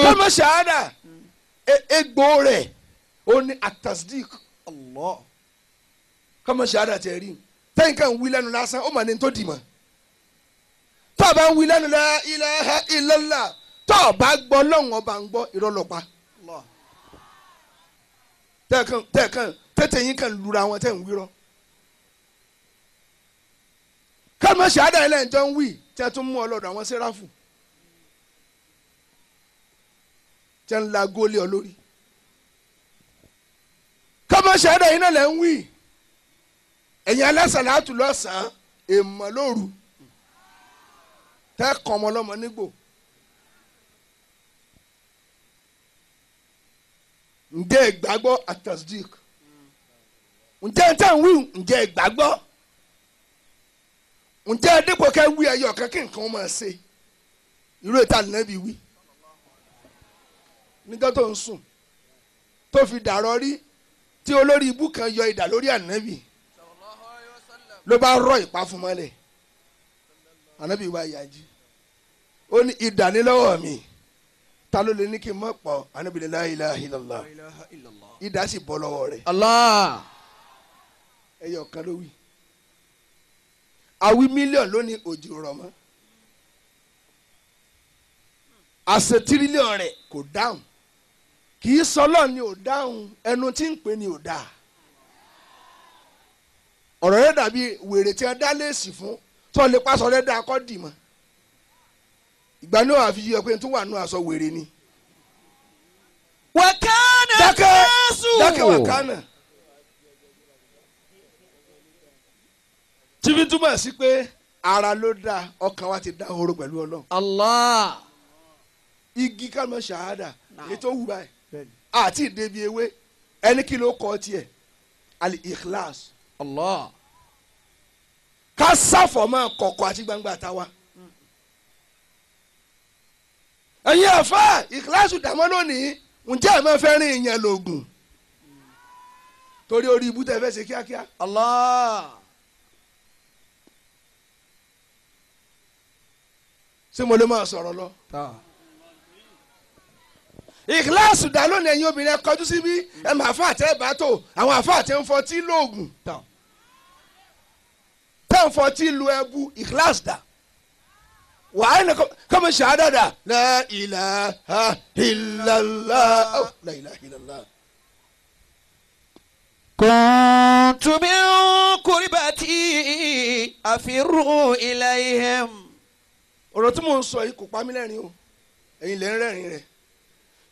kọ́mọ ṣáádà egbò rẹ̀ ó ní atasdik Allah kọ́mọ ṣáádà tẹ̀ rí tẹ́yìn kan wí lẹ́nu lásán ó mà ní tó dì mọ́ tó o bá ń wí lẹ́nu la ilaha illallah tó o bá gbọ́ lọ́hùn ọba ń gbọ́ ìrọ̀lọ́pàá tẹ́tẹ̀ yín kan lura wọn tẹ́ ń wírọ́ kọ́mọ ṣáádà yẹn lẹ́yìn tó ń wí tẹ́ tún mú ọ lọ́dọ̀ àwọn sẹ́ráfù tẹ́ ń la gólé ọ lórí kọ́mọ ṣáádà yẹn náà lẹ́ ń wí ẹ̀yin alásàlátù lọ́sàn-án èèmọ̀ lóru tẹ́ kọ́ ọmọ ọlọ́mọ nígbò ǹjẹ́ ìgbàgbọ́ atasdik ǹjẹ́ tẹ́ ń wí ǹjẹ́ ìgbàgbọ́ ǹjẹ́ dípò kẹ́ wí ẹyọ kan kí nǹkan máa ṣe irú ètò ànábì wí nígbà tó ń sùn tó fi dàrọ rí tí olórí ibú kan yọ idà lórí ànábì ló bá rọ ìpá fún mọ́lẹ̀ ànábì wá yájí ó ní idà ní lọ́wọ́ mi ta ló lè ní kí n mọ̀ pọ̀ ànábì ní la ilaha illallah idà sì bọ́ lọ́wọ́ rẹ̀ Allah. ẹyọ kan ló wí àwí mílíọ̀nù lónìí òjò rọ̀ mọ́ àṣẹ tírílíọ̀nù rẹ̀ kò dáhùn kì í sọlọ́ ni ò dáhùn ẹnu tí ń pè ní ò dáa ọ̀rọ̀ rẹ̀ dàbí wèrè tí wọ́n dá léèsì fún tó lè pàṣọ rẹ̀ dáa kọ́ dì mọ́ ìgbà náà àfi yọ pé tó wà nù aṣọ wèrè ni. Wa kana an-nasu. dákẹ́ wà kánà. tí fi túmọ̀ sí pé ara ló dáa ọkàn wa ti dá horo pẹ̀lú Ọlọ́run. Allah. igi kàmọ́ ṣàhádà èyí tó wù báyìí àti ìdèbí ewé ẹni kí ló kọ́ tiẹ̀ al-ikhlas. Allah. ká sáfọ̀ mọ́ kọ̀kọ̀ àti gbangba táwa. ẹ̀yin àfa ìkíláàsù dàmọ́ lónìí ǹjẹ́ ẹ̀ máa fẹ́ rìn ìyẹn lògùn torí orí ibú tẹ́ fẹ́ ṣe kíákíá. Allah. ṣé mo lè máa sọ̀rọ̀ lọ. ìkíláàsù dà lónìí ẹ̀yin obìnrin ẹ kọjú síbí ẹ máa fà tẹ́ bá tò àwọn àfa tẹ́ ń fọtí lóògùn tẹ́ ń fọtí lu ẹbu ìkíláàsù dà. وأين كم الشهادة لا إله إلا الله لا إله إلا الله كنت من كربتي أفر إليهم. ọ̀rọ̀ tí mò ń sọ yìí kò pa mí lẹ́rìn o ẹ̀yin lẹ́ ń rẹ́rìn rẹ̀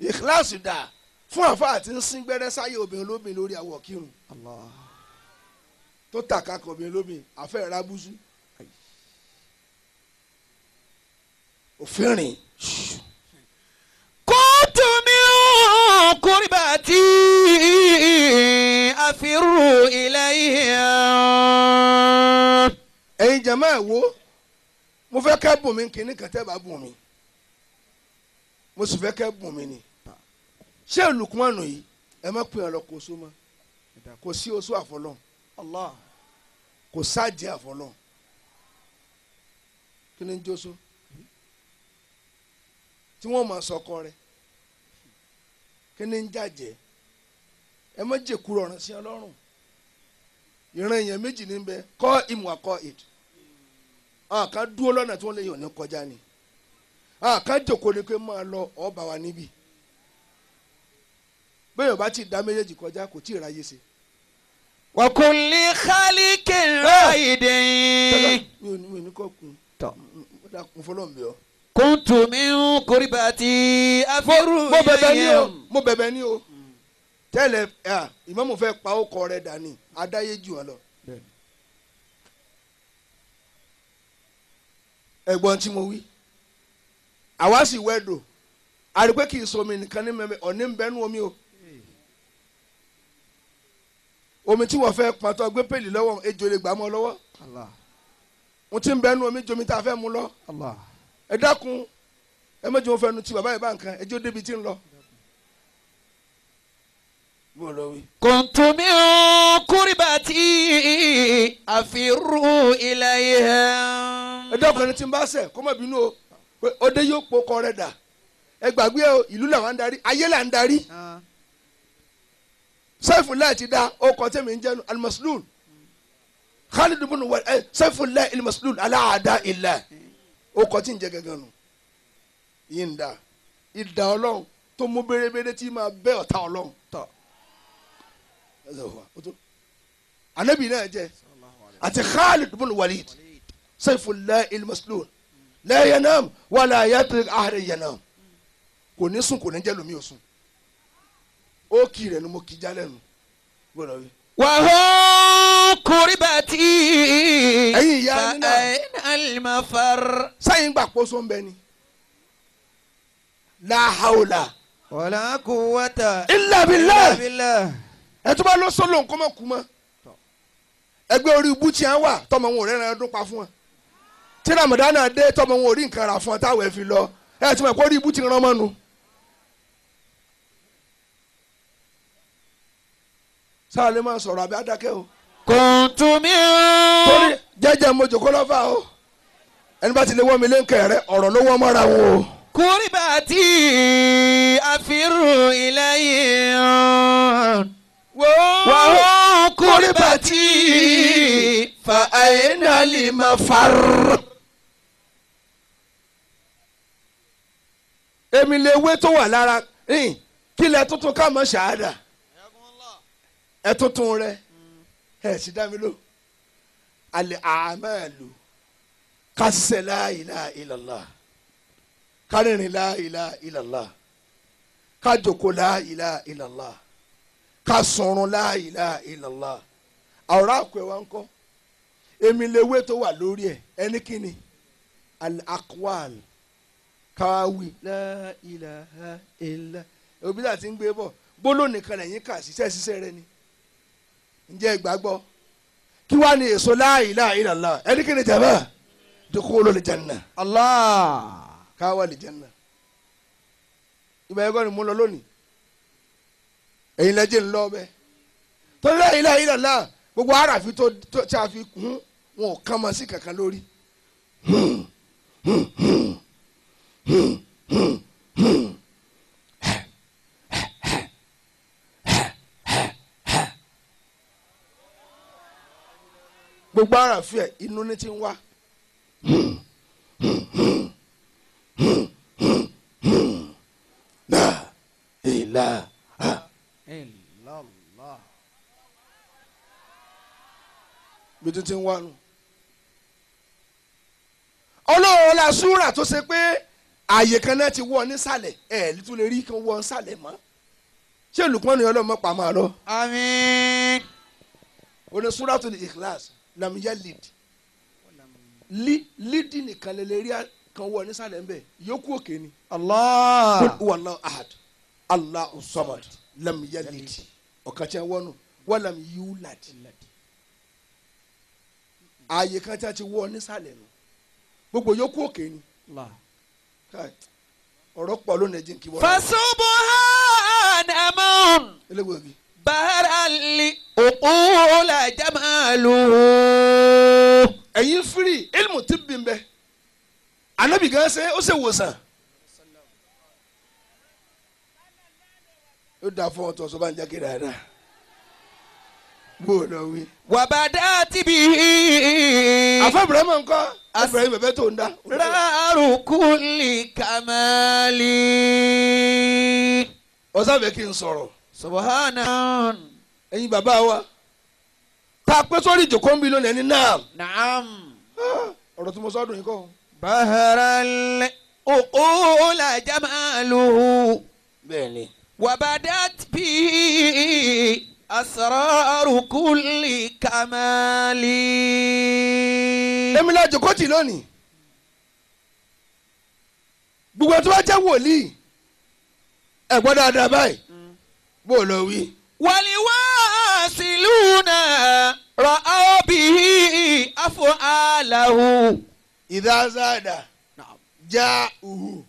ìkíláàsì dà fún àfa àti ń sín gbẹ́rẹ́ sáyé obìnrin lóbìnrin lórí àwọ̀ kírun tó tàkàkọ̀ obìnrin lóbìnrin àfẹ́ ìrábùsù òfin rìn. كنت من قربتي أفر إليها. ẹ̀yin jama ẹ̀ wo mo fẹ́ kẹ́ bùn mí kíní kan tẹ́ bá bùn mí mo sì fẹ́ kẹ́ bùn mí ni ṣé Lukman yìí ẹ má pè é lọ kó so mọ́ kò sí oṣù àfọlọ́n kò sáàjì àfọlọ́n kí ni ń jó so tí wọ́n máa sọkọ rẹ̀ kí ni ń jàjẹ́ ẹ má jẹ́ kúrò ọ̀ràn sí ọlọ́run ìran èèyàn méjì ní bẹ kọ́ ìmù àkọ́ ìd àwọn kan dúró lọ́nà tí wọ́n lè yàn ní kọjá ni àwọn kan jòkó ni pé máa lọ ọba wa níbí bẹ́ẹ̀ yóò bá ti dá méjèèjì kọjá kò tí ì ráyè ṣe. وكل خالق رائد. mi ò ní kọ́ kun mo fọlọ́ mi ọ. كنت من قربتي أفر إليها. mo bẹ̀bẹ̀ ni o tẹ́lẹ̀ ìmáàmù fẹ́ pa ọkọ rẹ̀ dání adáyé jù wọn lọ. ẹ̀gbọ́n tí mo wí àwa sì wẹ́dò àrípé kì í sọ omi nìkan ní mẹ́mẹ́ ọ̀ní ń bẹ́nu omi o omi tí wọ́n fẹ́ pàtó gbé pèlì lọ́wọ́ ejò lè gbà mọ́ lọ́wọ́ mo ti ń bẹ́nu omi jomi tá a fẹ́ mu lọ ẹ dákun ẹ méjì wọn fẹ́ nu ti bàbá yìí bá nǹkan ẹjọ́ débi tí ń lọ. كنت من قربتي أفر إليها. ẹ dákun ẹni tí ń bá ṣẹ̀ kó má bínú o pé ọdẹ yóò po kọ rẹ dà ẹ gbàgbé o ìlú làwọn ń darí ayé là ń darí Saifullah ti da ọkọ tẹ̀mí ń jẹ́nu al-Maslul Khalid ibn Walid Saifullah al-Maslul aláàdá ilẹ̀ ọkọ tí ń jẹ gẹ́gẹ́ nù yìí ń da ìdá ọlọ́run tó mú bérebére tí máa bẹ́ ọ̀tá ọlọ́run tọ̀ anabi náà jẹ àti Khalid ibn Walid Saifullah al-Maslul la yanam wala yatrik ahad yanam kò ní sùn kò ní jẹ́ lómi ò sùn ó kì í rẹ̀ ni mo kì í jálẹ̀ nù gbọ́dọ̀ wí. وهو قربتي ẹ̀yin ìyá mi náà فأين المفر. sáyìn gbà pósó ń bẹ ni la hawla ولا قوة illa billah بالله. ẹ tó bá lọ sọ́lọ̀ nǹkan mọ̀ kú mọ́ ẹgbẹ́ orí ibú tí wọ́n wà tọmọ wọn ò rẹ́ran ọdún pa fún wọn tí Ramadan náà dé tọmọ wọn ò rí nǹkan rà fún wọn táwọn ẹ̀ fi lọ ẹ ti mọ̀ pé orí ibú ti rán mọ́nu. sáà lè máa sọ̀rọ̀ àbí adákẹ́ o. كنت من torí jẹ́jẹ́ mo jòkó lọ́fà o ẹni bá ti lè wọ́n mi lé nkẹ́ rẹ ọ̀rọ̀ ló wọ́n mọ́ra wọn o. قربتي أفر إليها. وهو قربتي فأين المفر. èmi lè wé tó wà lára kí lẹ tuntun ká mọ̀ ṣáádà ẹ tuntun rẹ ẹ sì dá mi lò alẹ́ àmàlù kásẹ̀ la ilaha illallah kárìnrìn la ilaha illallah kájòkó la ilaha illallah kásọ̀rùn la ilaha illallah àwòrán àkọ́ ẹ̀ wá ń kọ́ èmi lè wé tó wà lórí ẹ̀ ẹni kíni al-aqwal káwí la ilaha illa òbí náà ti ń gbé bọ̀ gbólóhùn nìkan lẹ́yìn kà ṣiṣẹ́ rẹ ni ǹjẹ́ ìgbàgbọ́ kí wàá ní èso la ilaha illallah ẹni kí ni jàmbá dukhulul janna Allah. káwá lè janna ìgbà yẹn kọ́ ni mo lọ lónìí ẹ̀yin lẹ́jẹ̀ ń lọ bẹ́ẹ̀ tó la ilaha illallah gbogbo àràfi tó tí a fi kún wọn ò kàn máa sí kankan lórí. gbogbo ara fi ẹ inú ní ti ń wá la ilaha Illallah. bí tó ti ń wá nù. ọlọ́run la súrà tó ṣe pé ààyè kan náà ti wọ́ nísàlẹ̀ ẹ̀ tún lè rí kan wọ́ nísàlẹ̀ mọ́ ṣé Lukman ọlọ́mọ pa máa lọ. àmín. oní Suratul Ikhlas lam yalid lídì nìkan lè rí kan wọ́ nísàlẹ̀ ń bẹ̀ yókù òkè ni. Allah. Qul huwallahu ahad Allahu samad lam yalid ọ̀kan tí wọ́n nù wa lam yulad ààyè kan tí a ti wọ́ nísàlẹ̀ nù gbogbo yókù òkè ni. ọ̀rọ̀ pọ̀ lónìí ẹ̀jẹ̀ kí wọ́n. Fasubhana man eléwòogi. baharali uqula jamaluhu. ẹ̀yin firi ilmu ti bí n bẹ anabi gan ṣe ó ṣe wòsàn ó dà fún ọtọ sọba ń jákè dáadáa bó o lọ wí. wabadati bihi. àfa Ibrahima ńkọ́ Ibrahim bẹbẹ tó ń dá. raru kulli kamali. ọ̀sán fẹ́ kí n sọ̀rọ̀ subhana. ẹ̀yin bàbá wa tá a pẹ́ sọ́rí ìjòkó ń bí lónìí ẹni náà. naam. ọ̀rọ̀ tí mo sọ dùn yín kọ́. baharali uqula jamaluhu. bẹ́ẹ̀ni. وبدت به أسرار كل كمال. èmi la jókòó tì lónìí gbogbo tó bá jẹ́ wòlíì ẹ gbọ́ dáadáa báyìí bó o lọ wí. والواصلون رأوا به أفعاله. إذا زاد جاءه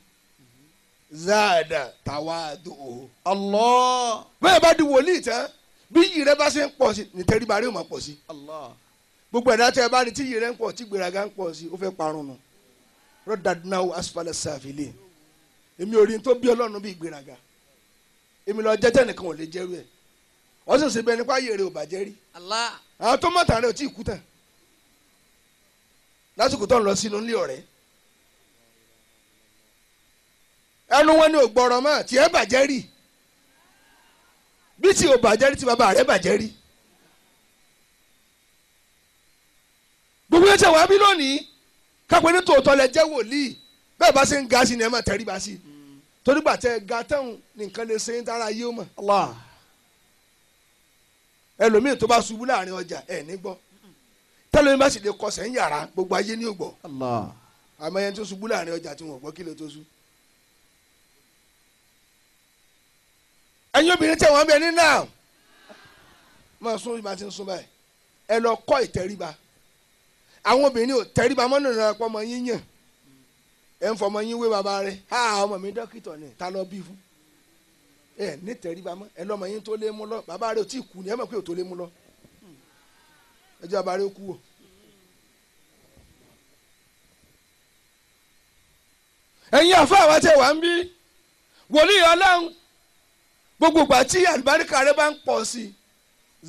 زاد تواضعه. الله. bẹ́ẹ̀ bá di wòlíì tán bí yìí rẹ bá ṣe ń pọ̀ sí ní tẹríba rẹ ó máa pọ̀ sí. الله. gbogbo ẹ̀dá tẹ́ ẹ bá rí tí yìí rẹ ń pọ̀ tí gbéraga ń pọ̀ sí ó fẹ́ parun nù. rọ́dàdúnáwó asfala sàfìlì èmi ò rí tó bí ọlọ́run bí ìgbéraga èmi lọ jẹ́jẹ́ nìkan ò lè jẹ́rú ẹ̀ wọ́n sì ń ṣe bẹ́ẹ̀ nípa ayé rẹ ò bàjẹ́ rí. الله. àwọn tó mọ̀tàn rẹ ò tí ì kú tán lásìkò tó ń lọ sínú ilé ọ̀rẹ́ ẹnu wọn ni ò gbọ́rọ̀ mọ́ tí ẹ bàjẹ́ rí bí tí ò bàjẹ́ rí tí bàbá rẹ bàjẹ́ rí. gbogbo ẹ̀ tẹ̀ wá bí lónìí kápẹ́ ní tòótọ́ lẹ jẹ́ wòlíì bẹ́ẹ̀ bá ṣe ń ga sí ni ẹ máa tẹ̀rí ba sí torí gbà tẹ ga tẹ̀hún ní nǹkan lè ṣe ń dára yé o mọ̀. الله. ẹlòmíì tó bá ṣubú láàrin ọjà ẹ̀ ní gbọ́ tẹ́lẹ̀ bá sì lè kọsẹ̀ ń yàrá gbogbo ayé ní ògbọ́ الله. àmọ́ ẹni tó ṣubú láàrin ọjà tí wọ́n gbọ́ kí ló tó ṣú. ẹ̀yin obìnrin tẹ̀ wọ́n bẹ ní náà máa sún ìgbà tí ń sún báyìí ẹ lọ kọ́ ìtẹríba àwọn obìnrin ò tẹríba mọ́nà ìrìn àpọ̀ ọmọ yín yàn ẹ̀ ń fọmọ yín wé bàbá rẹ̀ ọmọ mi dókítà ni ta lọ bí fún ẹ ní tẹríba mọ́ ẹ lọ́mọ yín tó lé mú lọ bàbá rẹ̀ ò tí ì kú ni ẹ mọ̀ pé ò tó lé mú lọ ẹjọ́ bàbá rẹ̀ ó kú o. ẹ̀yin àfa àwa tẹ̀ wá ń bí wòlíì ọlọ́run gbogbo ìgbà tí àlùbáríkà rẹ bá ń pọ̀ sí i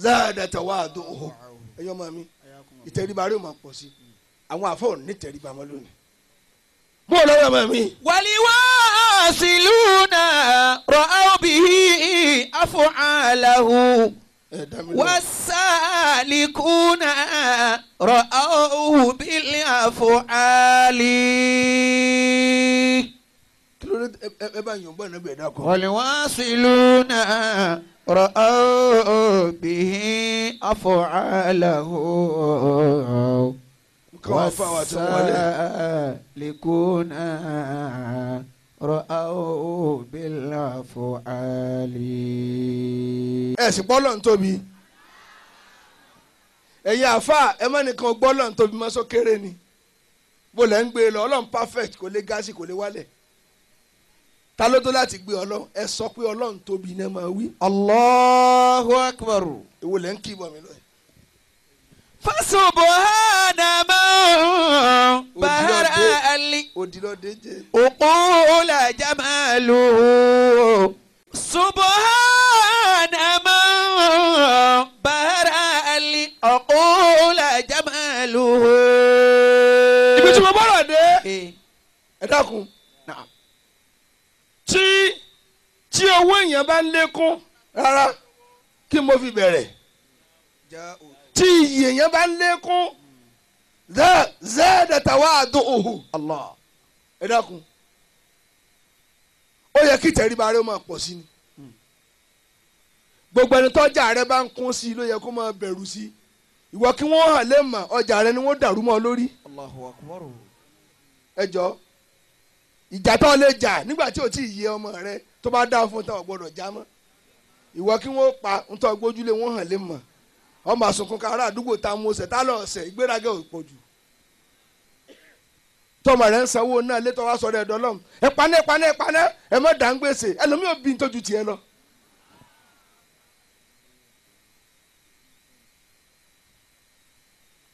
záàdà tawadu'uhu ẹ̀yin ọmọ mi ìtẹríba rẹ ò máa pọ̀ sí i àwọn àfa ò ní tẹríba mọ́ lónìí. bó o lọ́wọ́ ọmọ mi. والواصلون رأوا به أفعاله والسالكون رأوه بالأفعال. والواصلون رأوا به أفعاله والسالكون رأوا بالأفعال. ẹ sì gbọ́ lọ́n tóbi ẹ̀yin àfa ẹ má nìkan gbọ́ lọ́n tóbi mọ́ sókèrè ni bó lẹ́ ń gbé lọ ọlọ́run perfect kò lè gáàsì kò lè wálẹ̀ ta ló tó láti gbé ọlọ́run ẹ sọ pé ọlọ́run tóbi ní ẹ máa wí. Allahu akbar. èwo lẹ́ ń kí ibọ̀ mi lọ. fasubhana man baharali òdìlọ́dẹ́jẹ́. uqula jamaluhu. subhana man baharali uqula jamaluhu. ibi tí mo bọ́rọ̀ dé ẹ dákun tí owó èèyàn bá ń lékún rárá kí mo fi bẹ̀rẹ̀ tí iyì èèyàn bá ń lékún zada tawadu'uhu. Allah. ẹ dákun yẹ kí ìtẹríba rẹ máa pọ̀ sí ni gbogbo ẹni tọ́jà rẹ bá ń kún sí ló yẹ kó máa bẹ̀rù sí ìwọ kí wọ́n hàn lè mọ̀ ọjà rẹ ni wọ́n dàrú mọ́ lórí. Allahu Akbar. ẹ jọ ìjà tó lè jà nígbà tí o ti yẹ ọmọ rẹ tó bá dá fún táwọn gbọ́dọ̀ já mọ́ ìwọ kí wọ́n pa ntọ́ gbójúlé wọ́n hàn lè mọ̀ ọmọ àsunkún kára àdúgbò tá a mú ọsẹ tá a lọ ọsẹ ìgbéraga ò pọ̀ jù tọmọ rẹ ń sanwó náà létọ́ wá sọ̀rọ̀ ẹ̀dọ́ lọ́mù ẹ paná ẹ má dà ń gbèsè ẹlòmíì ò bí ń tójú tiẹ̀ lọ.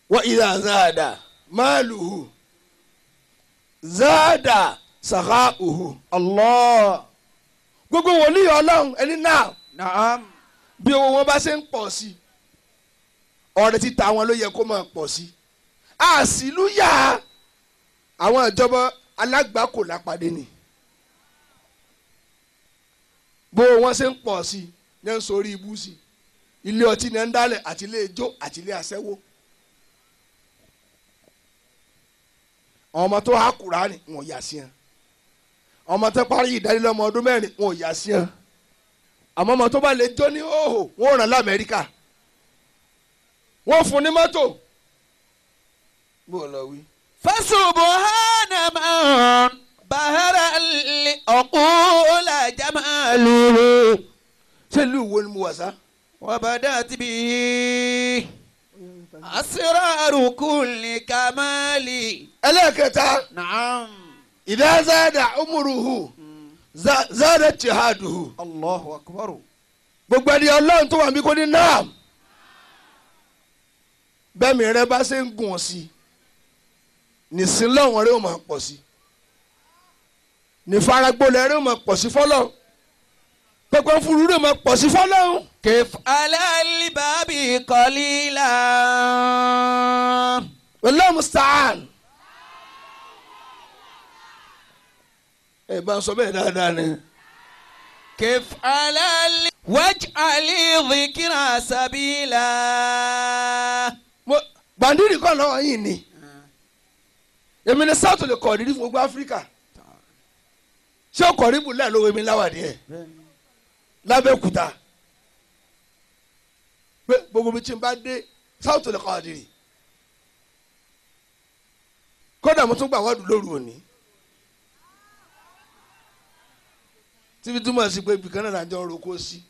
wa idha zada maluhu zada sakha'uhu. Allah gbogbo wòlíì ọlọ́run ẹni náà Naam. bí owó wọn bá ṣe ń pọ̀ sí ọ̀rẹ́ títa wọn ló yẹ kó máa pọ̀ sí àṣìlúyà àwọn ìjọba alágbàkò lápàdé ni bó wọn ṣe ń pọ̀ sí ní ń sórí ibú sí ilé ọtí ní ń dálẹ̀ àti ilé ijó àti ilé aṣẹ́wó ọmọ tó há Kùránì wọn yà sí ẹ ọmọ tó parí ìdánilọ́mọ ọdún mẹ́rin wọn yà sí ẹ àmọ́ ọmọ tó bá lè jó ní hóhò wọn ràn lamẹ́ríkà wọ́n fún ní mọ́tò bó o lọ wí. Fasubhana man bahara al-uqula jamaluhu. ṣé ìlú wo ni mo wà sá. Wa badat bihi asraru kulli kamali. ẹlẹ́ẹ̀kẹta Naam. idha zada umuruhu zada jihaduhu. Allahu Akbar. gbogbo ẹni ọlọ́run tó wà mí kò ní náà bẹ́ẹ̀ mi rẹ bá ṣe ń gùn sí nìsín lọ́wọ́n rẹ ó máa pọ̀ sí nífaragbólẹ̀ rẹ ó máa pọ̀ sí fọ́lọ́ pẹ́pẹ́ fúru rẹ ó máa pọ̀ sí fọ́lọ́. Kif alali babi qalila. Wallahu musta'an. ẹ bá ń sọ bẹ́ẹ̀ dáadáa ni. Kif alali waj'ali dhikra sabila. Gbàndínì kan lọ́wọ́ yìí ni èmi ni sáàtò lè kọ̀ dídí fún gbogbo Áfíríkà ṣé o kọ̀ rí bùlẹ̀ lówó èmi láwàdí ẹ̀ lábẹ́òkúta pé gbogbo mi tí n bá dé sáàtò lè kọ̀ dídí kódà mo tún gbà wọ́ọ̀dù lóru òní tíbi túmọ̀ sí pé ibìkan náà lájọ roko sí.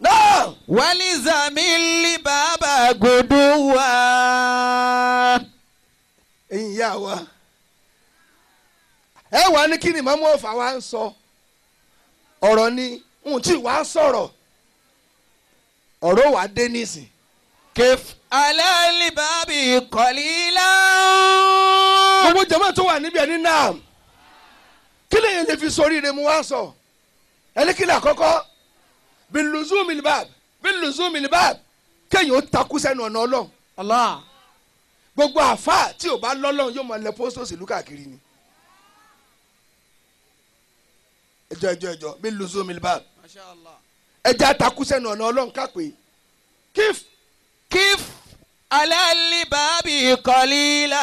náà Walizamili baba guduwa. ẹ̀yin ìyá wa ẹ wà ní kí ni Imam Offa wa ń sọ ọ̀rọ̀ ni n tí wàá sọ̀rọ̀ ọ̀rọ̀ wà dé nísìn. Kif alali babi qalila. gbogbo jama tó wà níbi ẹni náà kí lè yẹn lè fi sórí rẹ mu wá sọ ẹni kí lè àkọ́kọ́ biluzumil bab kéèyàn ó takú sẹ́nu ọ̀nà ọlọ́run. Allah. gbogbo àfa tí ò bá lọ́lọ́run yóò máa lẹ pósítọ̀sì ìlú káàkiri ni. ẹjọ biluzumil bab Masha Allah. ẹja takú sẹ́nu ọ̀nà ọlọ́run kápẹ́ Kif alali babi qalila.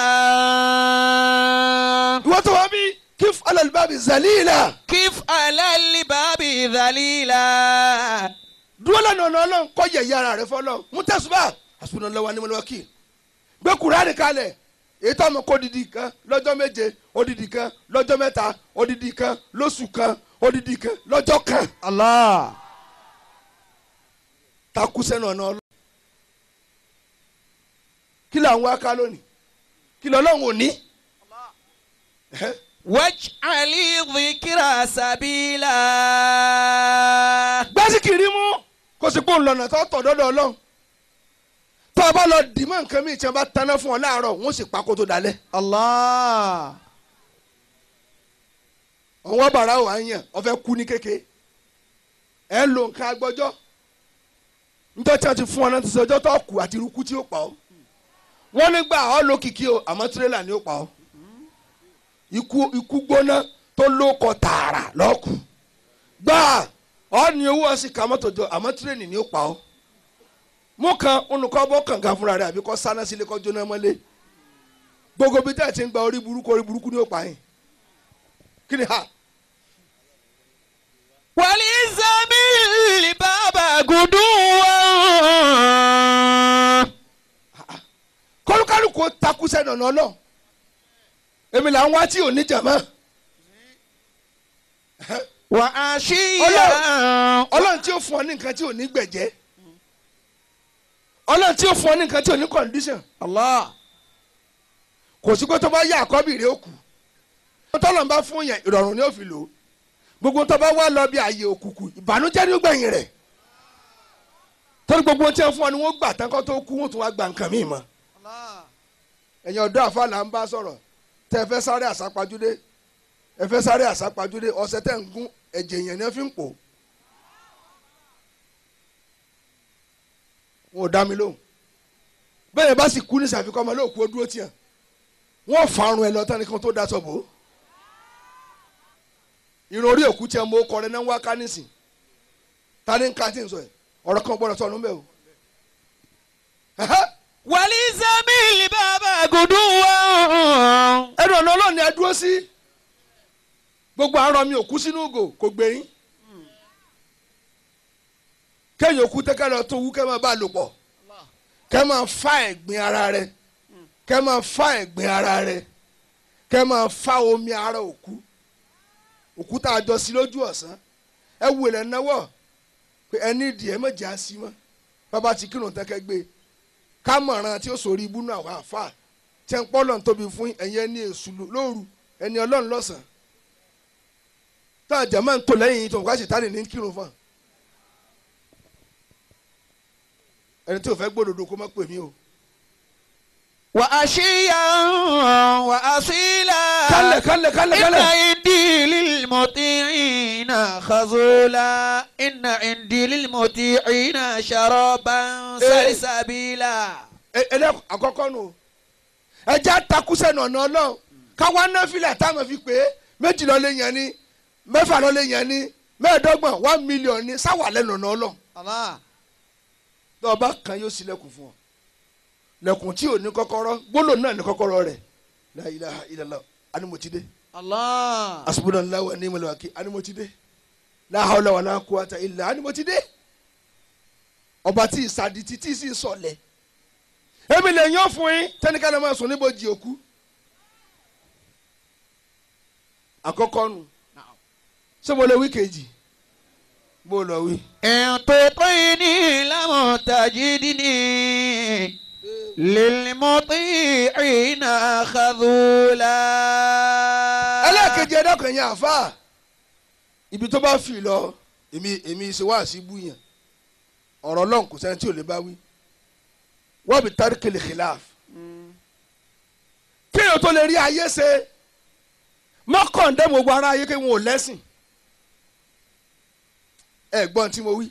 ìwọ́n tó wá bí kíf alalibabi zalila. Kif alali babi dhalila. dúró lẹ́nu ọ̀nà ọlọ́run kọ́ yẹ̀yẹ́ ara rẹ fọlọ́ mú tẹ̀sùbà hasbunallahu wa ni'mal wakil gbé Kùránì kalẹ̀ èyí tó ọmọ kó odidi kan lọ́jọ́ méje odidi kan lọ́jọ́ mẹ́ta odidi kan lóṣù kan odidi kan lọ́jọ́ kan. Allah. takú sẹ́nu ọ̀nà ọlọ́run kí ló àwọn aká lónìí kí ló ọlọ́run ò ní. Waj'ali dhikra sabila. gbásíkìrì mú kó sì pò ń lọ́nà tó tọ̀ dọ́dọ̀ ọlọ́run tó o bá lọ dìímọ̀ nǹkan mi tí wọ́n bá taná fún ọ láàárọ̀ wọ́n sì pa kó tó dalẹ̀. Allah. ọ̀wọ́n bàrà wà ń yàn ọ̀fẹ́ kú ní kéke ẹ̀ ń lo nǹkan agbọ́jọ́ nítorí tí wọ́n ti fún ọ náà ti sọ ọjọ́ tó kù àti irúkú tí ó pa ọ́ wọ́n nígbà ọ́ lo kìkì o àmọ́ tirẹ́là ni ó pa ọ́ ikú gbóná tó lóko tààrà lọ́kù gbà ọ́ ní owó ọ̀sìn kà mọ́tò jọ àmọ́ tirẹ́lì ni ó pa ọ́ mú kan olùkọ́ bọ́ kànga fúnra rẹ̀ àbí kọ́ sáná sílé kọ́ jóná mọ́lé gbogbo bí tẹ́ ẹ̀ ti ń gba orí burúkú ni ó pa yín kí ni ha وللزميل بابا غدوا. kọ́lùkálù kò takú sẹ́nu ọ̀nà ọlọ́run èmi là ń wá tí ò ní jàmọ́. وعشيا. ọlọ́run tí ó fún ọ ní nǹkan tí ò ní gbẹ̀jẹ́ ọlọ́run tí ó fún ọ ní nǹkan tí ò ní condition. الله. kò sí pé tó bá yá àkọ́bí rẹ̀ ó kù tọ́lọ́run bá fún yẹn ìrọ̀rùn ni ó fi lò ó gbogbo tó bá wá lọ bí ààyè òkùnkùn ìbànújẹ́ ní ó gbẹ̀yìn rẹ̀ torí gbogbo tí wọ́n fún ọ ni wọ́n gbà tán kó tó kú wọ́n tún wá gba nǹkan míì mọ́. ẹ̀yin ọ̀dọ́ àfa là ń bá sọ̀rọ̀ tẹ́ ẹ fẹ́ sáré àsápajúdé ẹ fẹ́ sáré àsápajúdé ọ̀sẹ̀ tẹ́ ń gún ẹ̀jẹ̀ yẹn ni wọ́n fi ń pò. wọn ò dá mi lóhùn bẹ́ẹ̀ bá sì kú ní sàfikọ́ ọmọ lóòkú ó dúró tiẹ̀ wọ́n farun ẹ lọ tán ní kan tó da sọ bò ó irun orí òkú tiẹ̀ mo kọrin náà wá ká nísìn ta ní ká tí ń sọ ẹ ọ̀rọ̀ kan gbọ́dọ̀ sọnù bẹ́ẹ̀ o. وللزميل بابا غدوا. ẹnu ọ̀nà ọlọ́ọ̀ni ẹ dúró sí gbogbo àárọ̀ mi òkú sínú ògò kò gbẹ̀yìn kẹ́yìn òkú tẹ́kẹ́ lọ tó wú kẹ́ máa bá a lò pọ̀ kẹ́ máa fa ẹ̀gbin ara rẹ̀ kẹ́ máa fa ẹ̀gbin ara rẹ̀ kẹ́ máa fa omi ara òkú tá a jọ sí lójú ọ̀sán ẹ wù lẹ̀ náwó pé ẹni ìdí ẹ mọ̀jà sí mọ́ bàbá ti kírun tẹ́kẹ́ gbé ká mọ̀ràn tí ó sòrí ibú náà wà fà tí ẹ ń pọ́ lọ́n tóbi fún ẹ̀yin ẹni èṣù lóru ẹni ọlọ́run lọ́sàn tá a jẹ́ máa ń tò lẹ́yìn yìí tó ń wá sí tánì ní kírun fún ẹni tí ò fẹ́ gbódòdó kó má pè mí o. وعشيا وأصيلا. kálẹ̀. إن عندي للمطيعين خذولا. إن عندي للمطيعين شرابا سلسبيلا. ẹlẹ́ àkọ́kọ́ nù ẹjẹ́ àtakùsẹ̀ nànà ọlọ́run káwọn anáfíà táwọn fi pé méjì lọ́ọ́ lé yẹn ní mẹ́fà lọ́ọ́ lé yẹn ní mẹ́ẹ̀ẹ́dọ́gbọ̀n 1 million ní sáwàlẹ̀ nànà ọlọ́run. lọ́ọ̀bá kan yóò ṣílẹ̀kùn fún ọ lẹ̀kùn tí ò ní kọ́kọ́rọ́ gbólóhùn náà ní kọ́kọ́rọ́ rẹ̀ la ilaha illallah animotide asubunallahu wa ni'mal wakil animotide la hawla wala quwwata illa animotide ọba tí ìsàdì títí sí sọ̀lẹ̀ èmi lè yàn fún yín tẹnikẹ́ni máa sùn níbojì òkú àkọ́kọ́ nù ṣé mo lè wí kejì mo lọ wí. انطقيني لم تجدني للمطيعين خذولا. ẹlẹ́ẹ̀kejì ẹ̀dọ́kàn yẹn àfa ibi tó bá fi lọ èmi ṣe wá sí ibú yẹn ọ̀rọ̀ ọlọ́run kò sẹ́ni tí ò lè bá wí wọ́n bí tarikil khilaf kéèyàn tó lè rí ayé ṣe mọ́kàndé gbogbo ara ayé kí wọn ò lẹ́sìn ẹ̀gbọ́n tí mo wí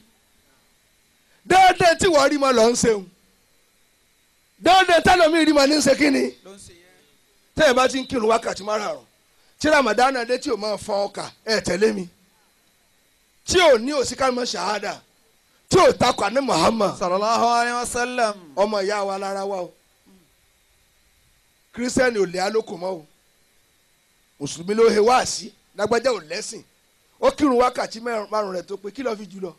déédéé tí wọ́n rí mọ́ lọ́ ń ṣeun déédéé tẹ́lọ̀mí rí mọ́ ní ṣe kí ni tẹ́yẹ̀ bá ti ń kírun wákàtí márùn-ún tí ramadana dé tí o máa fọn ọkà ẹ̀ tẹ̀lé mi tí o ní òsínkámọ́ ṣahada tí o takọ̀ ní Muhammad sallallahu alayhi wa sallam. ọmọ ìyá wa lára wa o kírísítẹ́nì ò lè alóko mọ́ o mùsùlùmí ló he wá sí lágbájá ò lẹ́sìn ó kírun wákàtí márùn rẹ̀ tó pé kí ló fi jùlọ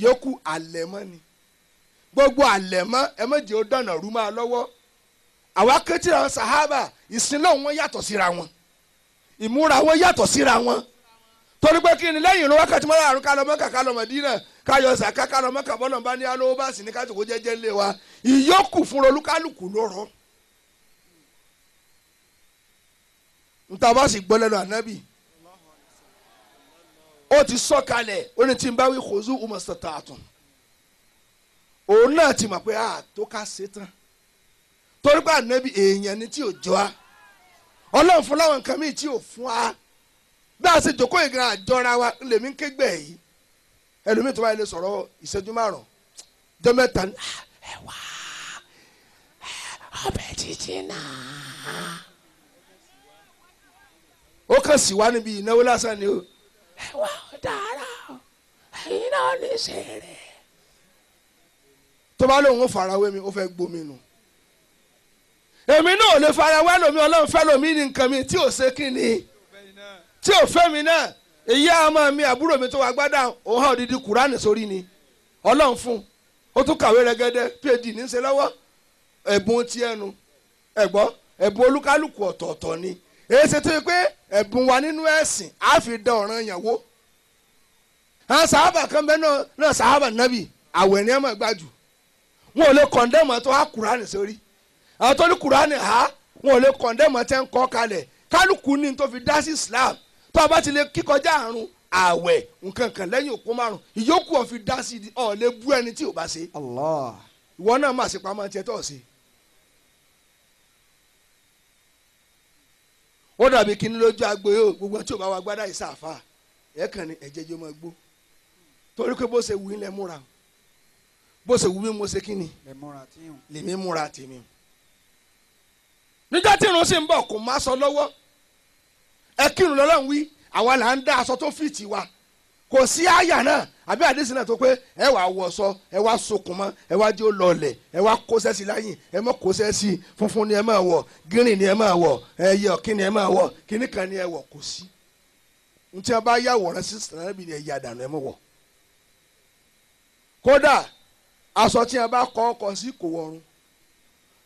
yòókù àlẹ̀mọ́ ni gbogbo àlẹ̀mọ́ ẹ má jẹ́ ó dọ̀nà rú máa lọ́wọ́ àwa kétí àwọn sàhábà ìsinlẹ̀ wọn yàtọ̀ síra wọn ìmúra wọn yàtọ̀ síra wọn torí pé kí ni lẹ́yìn ìlú wákàtí márùn ká lọ Mẹ́kà ká lọ Mẹdínà ká yọ sàká ká lọ Mẹ́kà bọ́lọ̀ bá ní alówó bá sì ní ká jòkó jẹ́jẹ́ ńlẹ̀ wa ìyókù fúnra olúkálùkù ló rọ níta bá sì gbọ́ lẹ́nu ànábì ó ti sọ kalẹ̀ ó ní tí n bá wí khuzu umastata'tum òun náà ti mọ̀ pé tó ká ṣe tán torí pé ànábì èèyàn ni tí ò jọ á ọlọ́run fún láwọn nǹkan míì tí ò fún wa bí a ṣe jòkó ìgbà àjọra wa lèmi ń kégbè yìí ẹlòmíì tó bá lè sọ̀rọ̀ ìṣẹ́jú márùn-ún jọ mẹ́ta ní ẹ wá ọbẹ̀ jíjìn náà ó kàn sí wa níbi ìnáwó lásán ni o ẹ wá dára ẹ̀yin náà lè ṣe rẹ̀ tó bá lóun ó farawé mi ó fẹ́ gbomi nù èmi náà ò lè farawé lómi ọlọ́run fẹ́ lómi ní nǹkan mi tí ò ṣe kí ni tí ò fẹ́ mi náà èyí àmọ́ mi àbúrò mi tó wà gbádà òun hàn odidi kùránì sórí ni ọlọ́run fún ó tún kàwé rẹ́gẹ́dẹ́ phd ní í ṣe lọ́wọ́ ẹ̀bùn ti ẹnu ẹ̀gbọ́n ẹ̀bùn olúkálùkù ọ̀tọ̀ọ̀tọ̀ ni èyí ṣe tó yẹ pé ẹ̀bùn wa nínú ẹ̀sìn á fi dán ọ̀ràn ìyàwó àwọn sàhábà kan bẹ́ẹ̀ náà sàhábà nábì àwẹ̀ ni ẹ̀ máa gbájú wọn ò lè kọ̀ndẹ́mù tó há kùránì sórí àwọn tó ní kùránì há wọn ò lè kọ̀ndẹ́mù tẹ́ ń kọ́ kalẹ̀ kálukú ní tó fi dá sí Islam tó a bá ti lè kíkọjá àrùn àwẹ̀ nǹkan kan lẹ́yìn òpó márùn ìyókù ọ̀ fi dá sí ọ̀ lè bú ẹni tí ò bá ṣe. Allah. ìwọ náà má ṣe pamọ́ tiẹ̀ tó ṣe. ó dàbí kíní lójú agbo yóò gbogbo tí ò bá wa gbádá ìsáàfà ẹ̀ kàn ní ẹ̀jẹ̀ jẹ́ ọmọ gbó torí pé bó ṣe wù í lẹ̀ múra bó ṣe wù mí mo ṣe kíni lèmi múra tèmi. níjọ́ tí irun sì ń bọ̀ kò má sọ lọ́wọ́ ẹ kírun lọ́lọ́run wí àwa là ń dá aṣọ tó fìtì wa kò sí àyà náà àbí àdísì náà tó pé ẹ wàá wọṣọ ẹ wàá sokùn mọ́ ẹ wàá jẹ́ ó lọlẹ̀ ẹ wàá kóṣẹ́ sí láyìn ẹ mọ́ kóṣẹ́ sí funfun ni ẹ máa wọ̀ gírìn ni ẹ máa wọ̀ ẹyẹ ọ̀kín ni ẹ máa wọ̀ kíní kan ni ẹ wọ̀ kò sí. n tí a bá yàwòrán sí sàlábì ni ẹ yà dànù ẹ mọ̀ wọ̀. kódà aṣọ tí a bá kọ́ ọkọ̀ sí kò wọ̀run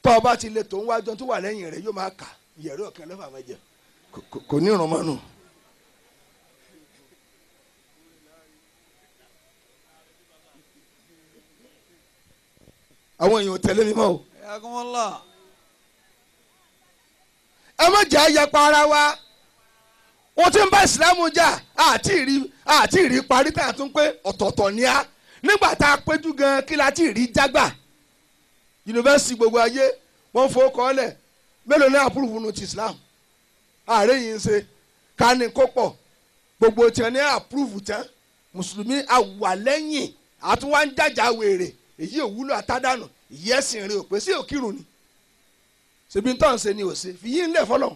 tọ́ ọ bá ti lè tó ń wájọ tó wà lẹ́yìn rẹ̀ yóò máa kà ìyẹ̀rọ ọ̀kẹ́ lọ́fà mẹ́jẹ kò ní ìrànmọ́ nù. àwọn èèyàn ò tẹ̀lé mi mọ́ o. ẹ má jẹ́ àyẹ̀pọ̀ ara wa wọ́n ti ń bá ìsìlámù jà àti ìrí parí tá a tún pé ọ̀tọ̀ọ̀tọ̀ ni á nígbà tá a péjú gan kí la ti rí jágbà yunifásitì gbogbo ayé wọ́n fowó kọ́ lẹ̀ mélòó ní àpúrúfù nu ti Islam ààrẹ yìí ń ṣe kání kó pọ̀ gbogbo tiẹ̀ ní àpúrúfù tán mùsùlùmí àwàlẹ́yìn àtúwá ń jàjà wèrè èyí ò wúlò àtàdánù èyí ẹ̀sìn rẹ̀ ò pé sí òkìrùn ni ṣèbí ń tàn ṣe ni ò ṣe fi yín lẹ̀ fọlọ́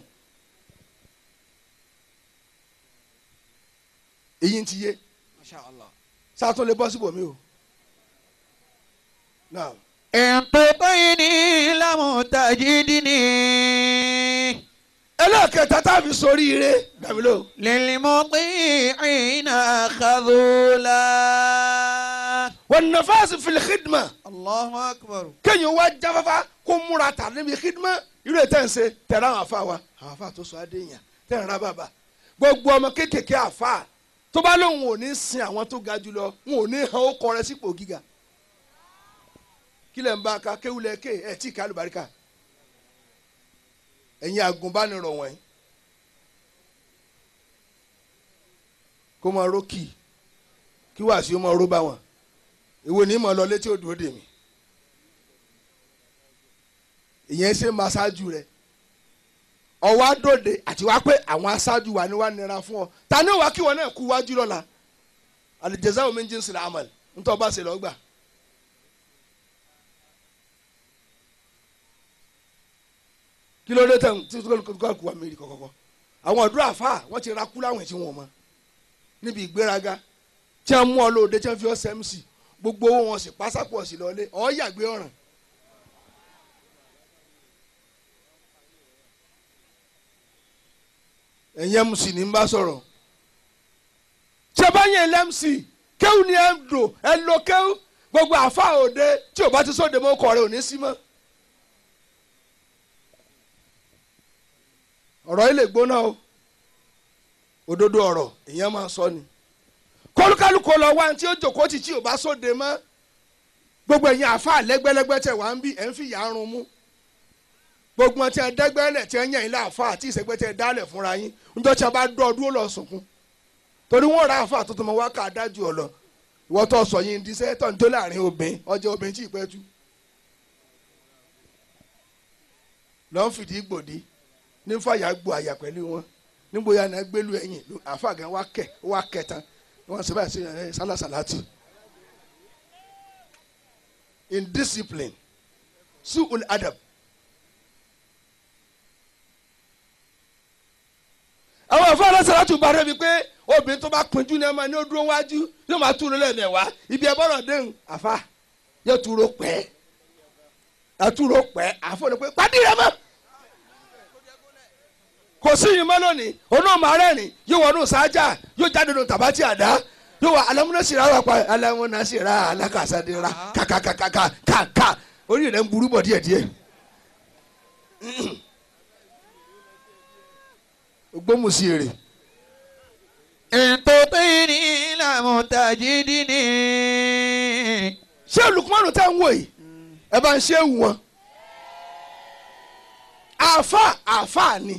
èyí ń ti yé sátún lè bọ́ síbò mi o. انطقيني لم تجدني ẹlẹ́ẹ̀kẹta tá a fi sórí ire dàbílò. للمطيعين خذولا والنفاس في الخدمة. الله أكبر. kéèyàn wá jáfáfá kó múra tà níbi khidma irú ètò ẹ̀ǹsẹ̀ tẹ̀rọ àwọn àfa wa àwọn àfa tó sọ adéyàn tẹ̀rọ ra bàbà gbogbo ọmọ kéékèèké àfa tó bá lóun ò ní sin àwọn tó ga jùlọ wọn ò ní hàn ó kọrẹ sípò gíga kílẹ̀ ń bá a ká kéwulẹ̀ ké ẹ̀ tí ká lùbáríkà ẹ̀yin àgùnbánirọ̀ wọ̀nyí kó máa ró kì kí wàá sí ó máa ró bá wọn èwo ní mọ̀ lọ létí òdòdó dè mí ìyẹn ṣe máa ṣáájú rẹ ọwọ́ àdóde àti wá pé àwọn aṣáájú wa ni wàá nira fún ọ ta ni ó wá kí wọn náà kú wájú lọ́la al-jazā'u min jinsil 'amal ntọ́ bá ṣe lọ́gbà. kí ló dé tẹ̀ tí kò kú wa mẹ́rin kọ̀kọ̀kọ̀ àwọn ọ̀dọ́ àfa wọ́n ti ra kú láwọn ẹ̀sìn wọn mọ́ níbi ìgbéraga tí wọ́n mú ọ lóde tí wọ́n fi ọ́ sẹ́mùsì gbogbo owó wọn sì pásápọ̀ sí lọ́lé ọ̀ yàgbé ọ̀ràn. ẹ̀yin mc ní n bá sọ̀rọ̀ tí a bá yẹn lẹ́mc kéwù ni ẹ dò ẹ lo kéwù gbogbo àfa òde tí o bá ti sóde mọ́ ọkọ̀ rẹ ò ní sí mọ́. ọ̀rọ̀ ilé gbóná o òdodo ọ̀rọ̀ èèyàn máa sọ ni kọlùkálùkọ lọ wá tí ó jòkó tì tí ò bá sóde mọ́ gbogbo ẹ̀yin àfa lẹ́gbẹ́lẹ́gbẹ́ tẹ̀ wá ń bí ẹ̀ ń fi ìyá run mú gbogbo wọn tí ẹ dẹ́gbẹ́lẹ̀ tí ẹ yàn yín láàfa àti ìṣẹ́gbẹ́ tí ẹ dálẹ̀ fúnra yín níjọ́ tí a bá dọ́ ọdún ó lọ sunkún torí wọ́n ra àfa tó tó mọ wá ká adájú ọ lọ ìwọ́ tó sọ yín di sẹ́tọ̀ ní tó láàrin obìnrin ọjọ́ obìnrin tí ì pẹ́ tú lọ́n fìdí gbòdì ní fàyà gbò àyà pẹ̀lú wọn níbo ya náà gbélu ẹ̀yìn àfa gan wá kẹ̀ tán wọ́n sọ báyìí sí sálàsàlátì indiscipline su'ul adab. àwọn afáàlọ́ sàlátù bá rẹ̀ mi pé obìnrin tó bá pinjú ní ẹ máa ní ó dúró wájú yóò máa túró lẹ́ẹ̀mẹ̀wá ibi ẹ bọ́rọ̀ déhùn àfa yóò túró pẹ́ àtúró pẹ́ àfọ̀nù pé pàdé rẹ mọ́ kó kò sí yìí mọ́ lónìí òun náà máa rẹ́rìn yóò wọnú sáájà yóò jáde nù tàbátì àdá yóò wà alámúnásìrá wà pa alámúnásìrá alákàsádìrá kàkàkàkàkà orí rẹ̀ ń burú bọ̀ díẹ̀díẹ̀ gbómùsí èrè. Ntòtìní làmùtàjídìní. ṣé Lukmanu tá ń wò yìí ẹ bá ń ṣe wù wọn àáfà ni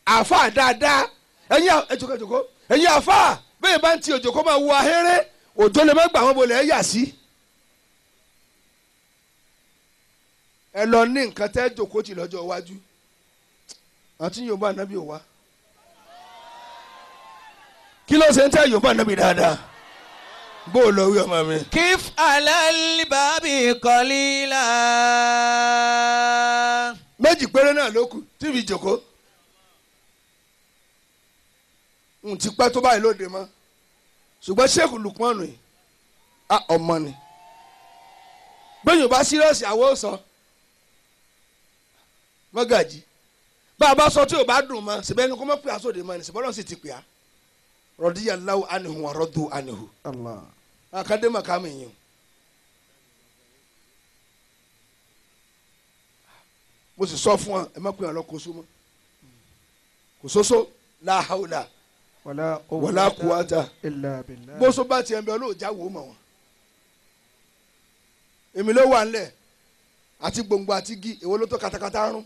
àáfà dáadáa ẹ̀yin ẹjọkọ ẹ̀yin àáfà bẹ́ẹ̀ bá ń ti òjò kó máa wo ahéré òjò lè má gbà wọ́n bolẹ̀ ẹ̀ yà sí. ẹ lọ ní nǹkan tẹ́ jòkó tì lọ́jọ́ iwájú àti yorùbá nàbí ò wá kí ló ṣe ń tẹ́ yorùbá nàbí dáadáa bó o lọ wí ọmọ mi. Kif alalibabi kọlila. méjì péré náà ló kù tí fi jòkó n ti pẹ́ tó báyìí lóde mọ́ ṣùgbọ́n Sheikh Lukman yìí ọmọ ni bẹ́ẹ̀ yóò bá sírọ́ọ̀sì àwọn ò sọ mọ́gàjì bá a bá sọ tí o bá dùn mọ́ síbẹ̀ ẹni kó mọ́ pè á sóde mọ́ ni síbẹ̀ ọlọ́run sì ti pè á radiyallahu anhu wa radu anhu. Allah akadé màkàmì yìí. mo sì sọ fún wa ẹ má pè á lọ kó so mọ́ kò soso la hawla wala quwwata illa billah. bó so bá tiẹ̀ ń bẹ olóòjá wò ó mọ̀ wọn. èmi ló wà ńlẹ̀ àti gbòǹgbò àti igi èwo ló tó katakata àrùn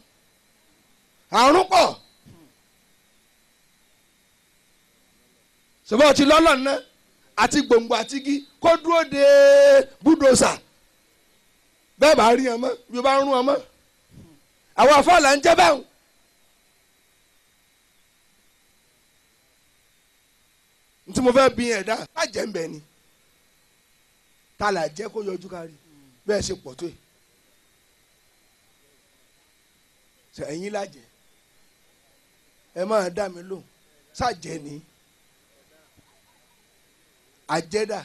pọ̀ sọ́bọ̀ ti lọ́lọ́ ná àti gbòǹgbò àti igi kó dúró de búdòsà bẹ́ẹ̀ bá rí ọmọ bí o bá ń rún ọmọ àwọn afọ́là ń jẹ́ báwọn. ntí mo fẹ́ bí ẹ̀dá bàjẹ́ ń bẹ ni tá là jẹ́ kó yọjú kárí bẹ́ẹ̀ ṣe pọ̀ tó yìí ṣe ẹ̀yin lájẹ́ ẹ máa dá mi lóhùn ṣàjẹ́ ni àjẹ́dà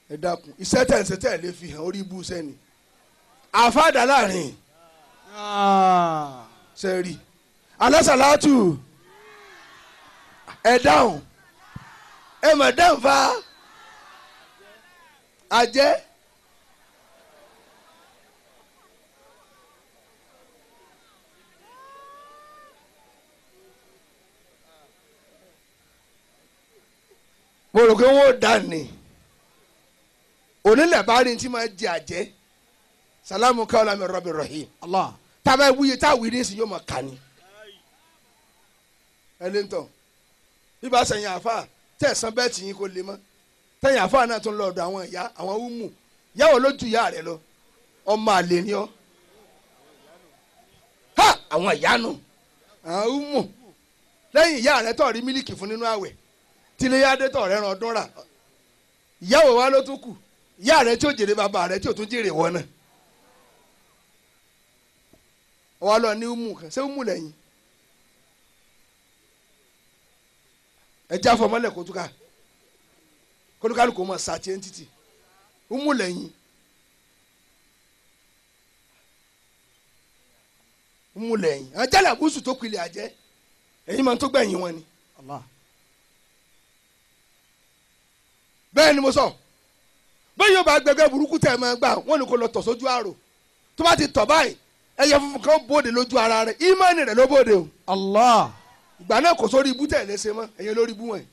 ẹ dákun iṣẹ́ tẹ̀sẹ̀ tẹ̀ lè fi hàn orí ibú sẹ́ni àfáàdà láàrin sẹ́rí alásàlátù ẹ dáhùn ẹ mà dáhùn fa àjẹ́. mo rò pé wọ́n dà ní onílẹ̀ bá rí tí máa jẹ àjẹ́ salamu kawla min rabbi rahim Allah tábà wíyẹ tá wí ní sí yóò máa kà ní. ẹ lè ń tọ̀ bíbá sẹ̀yìn àfa tẹ̀sán bẹ́ẹ̀ tì yín kó lè mọ́ tẹ̀yìn àfa náà tún lọ ọ̀dọ̀ àwọn ìyá àwọn umu yàwó lójú ìyá rẹ lọ ọmọ àlè ni ọ ha àwọn ìyá nù àwọn umu lẹ́yìn ìyá rẹ tọ̀ rí mílíkì fún nínú àwẹ̀ tiléyàdé tọ̀ rẹ̀ ràn ọdún rà ìyàwó wa ló tún kù ìyá rẹ̀ tí ó jèrè bàbá rẹ̀ tí ó tún jèrè wọn náà wọ́n lọ ní umu kan ṣé umu lẹ́yìn ẹjẹ́ àfọmọ́lẹ̀ kótúkà kótúkàlùkù mọ̀ sàtì ẹ̀ńtítì umu lẹ́yìn umu lẹ́yìn ajálẹ̀ àbúsù tó pilẹ̀ àjẹ́ ẹ̀yin máa ń tó gbẹ̀yìn wọn ni. Allah. bẹ́ẹ̀ ni mo sọ bẹ́ẹ̀ yóò bá gbẹgbẹ́ burúkú tẹ̀ máa gbà wọ́n ní kó lọ tọ̀ sójú àrò tó bá ti tọ̀ báyìí ẹyẹ funfun kan bóde lójú ara rẹ̀ ìmánì rẹ̀ ló bóde o. Allah. ìgbà náà kò sórí ibú tẹ̀ léṣe mọ́ ẹ̀yin lórí ibú wọ̀nyí.